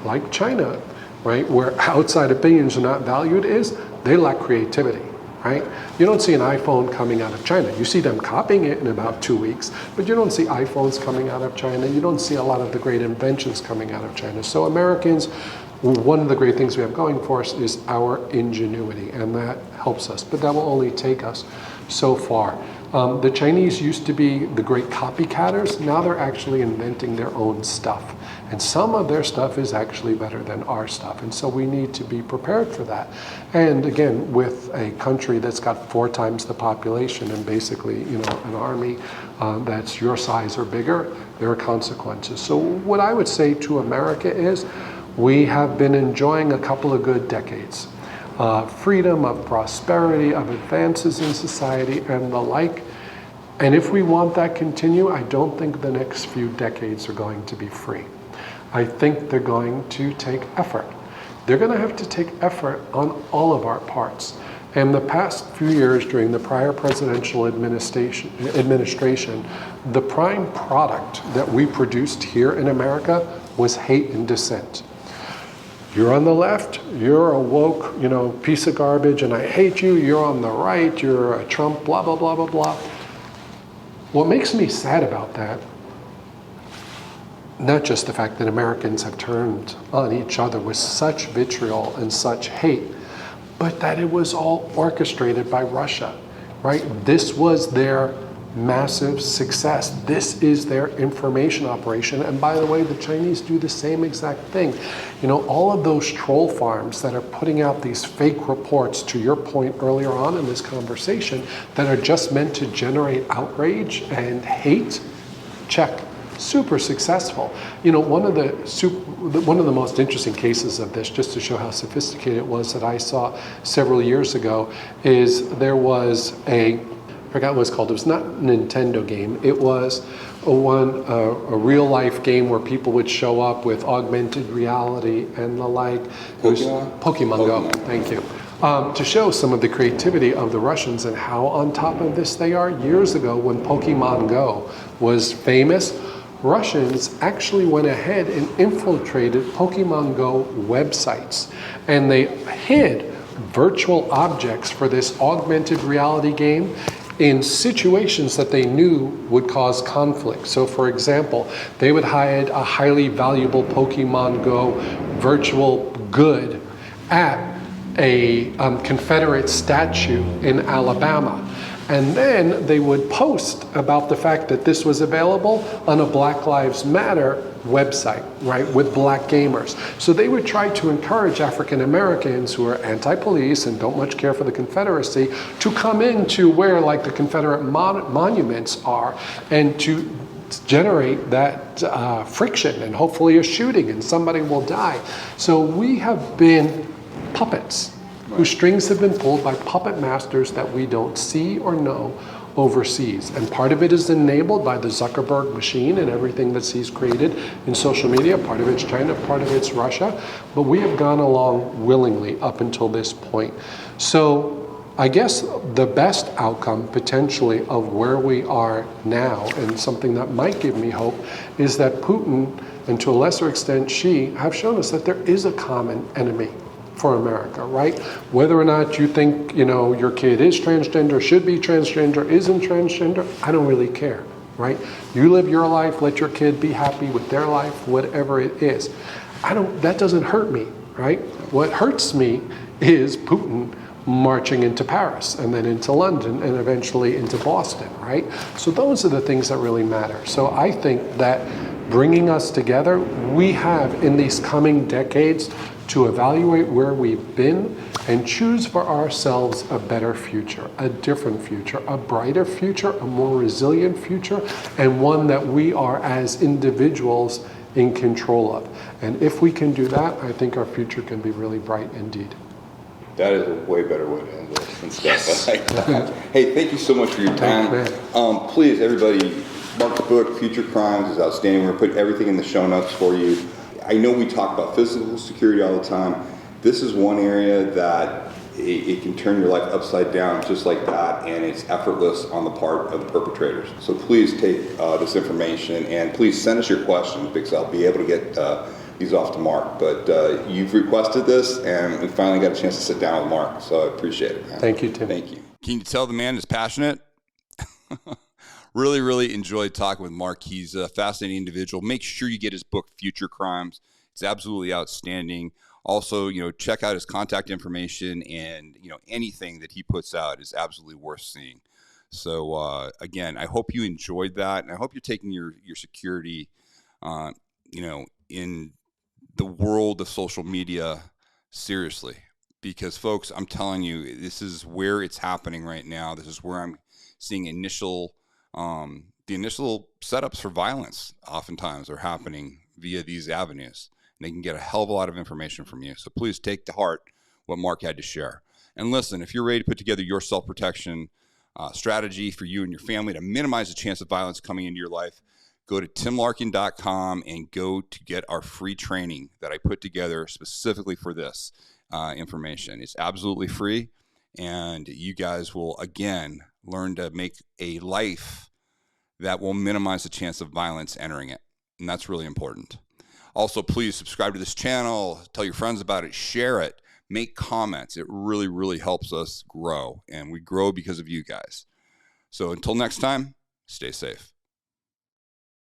like China, right, where outside opinions are not valued is they lack creativity, right? You don't see an iPhone coming out of China. You see them copying it in about 2 weeks, but you don't see iPhones coming out of China. You don't see a lot of the great inventions coming out of China. So Americans, one of the great things we have going for us is our ingenuity, and that helps us, but that will only take us so far. The Chinese used to be the great copycatters. Now they're actually inventing their own stuff. And some of their stuff is actually better than our stuff. And so we need to be prepared for that. And again, with a country that's got 4 times the population and basically, an army that's your size or bigger, there are consequences. So what I would say to America is we have been enjoying a couple of good decades. Freedom, of prosperity, of advances in society, and the like. And if we want that continue, I don't think the next few decades are going to be free. I think they're going to take effort. They're going to have to take effort on all of our parts. And the past few years during the prior presidential administration, the prime product that we produced here in America was hate and dissent. You're on the left, you're a woke, piece of garbage, and I hate you. You're on the right, you're a Trump, blah, blah, blah, blah, blah. What makes me sad about that, not just the fact that Americans have turned on each other with such vitriol and such hate, but that it was all orchestrated by Russia, right? This was their massive success. This is their information operation. And by the way, the Chinese do the same exact thing. All of those troll farms that are putting out these fake reports, to your point earlier on in this conversation, that are just meant to generate outrage and hate, check. Super successful. One of the most interesting cases of this, just to show how sophisticated it was, that I saw several years ago, is there was I forgot what it was called. It was not a Nintendo game. It was a real life game where people would show up with augmented reality and the like. Pokemon Go. Thank you. To show some of the creativity of the Russians and how on top of this they are. Years ago, when Pokemon Go was famous, Russians actually went ahead and infiltrated Pokemon Go websites, and they hid virtual objects for this augmented reality game in situations that they knew would cause conflict. So for example, they would hide a highly valuable Pokemon Go virtual good at a Confederate statue in Alabama. And then they would post about the fact that this was available on a Black Lives Matter website, right, with black gamers. So they would try to encourage African Americans who are anti-police and don't much care for the Confederacy to come into where like the Confederate monuments are and to generate that friction and hopefully a shooting and somebody will die. So we have been puppets whose strings have been pulled by puppet masters that we don't see or know overseas. And part of it is enabled by the Zuckerberg machine and everything that he's created in social media. Part of it's China, part of it's Russia. But we have gone along willingly up until this point. So I guess the best outcome potentially of where we are now, and something that might give me hope, is that Putin, and to a lesser extent Xi, have shown us that there is a common enemy for America, right? Whether or not you think, your kid is transgender, should be transgender, isn't transgender, I don't really care, right? You live your life, let your kid be happy with their life, whatever it is. That doesn't hurt me, right? What hurts me is Putin marching into Paris and then into London and eventually into Boston, right? So those are the things that really matter. So I think that bringing us together, we have in these coming decades to evaluate where we've been and choose for ourselves a better future, a different future, a brighter future, a more resilient future, and one that we are as individuals in control of. And if we can do that, I think our future can be really bright indeed. That is a way better way to end this than stuff. Yes. Hey, thank you so much for your time. Please, everybody, Marc's book, Future Crimes, is outstanding. We're going to put everything in the show notes for you. I know we talk about physical security all the time. This is one area that it can turn your life upside down just like that, and it's effortless on the part of the perpetrators. So please take this information, and please send us your questions, because I'll be able to get these off to Marc. But you've requested this, and we finally got a chance to sit down with Marc, so I appreciate it, man. Thank you, Tim. Thank you. Can you tell the man is passionate? Really enjoyed talking with Marc. He's a fascinating individual. Make sure you get his book, Future Crimes. It's absolutely outstanding. Also, check out his contact information, and, anything that he puts out is absolutely worth seeing. So again, I hope you enjoyed that, and I hope you're taking your security, in the world of social media seriously. Because folks, I'm telling you, this is where it's happening right now. This is where I'm seeing the initial setups for violence oftentimes are happening via these avenues. And they can get a hell of a lot of information from you. So please take to heart what Marc had to share. And listen, if you're ready to put together your self-protection strategy for you and your family to minimize the chance of violence coming into your life, go to timlarkin.com and go to get our free training that I put together specifically for this information. It's absolutely free, and you guys will, again, learn to make a life that will minimize the chance of violence entering it, and that's really important. Also, please subscribe to this channel, tell your friends about it, share it, make comments. It really, really helps us grow, and we grow because of you guys. So until next time, stay safe.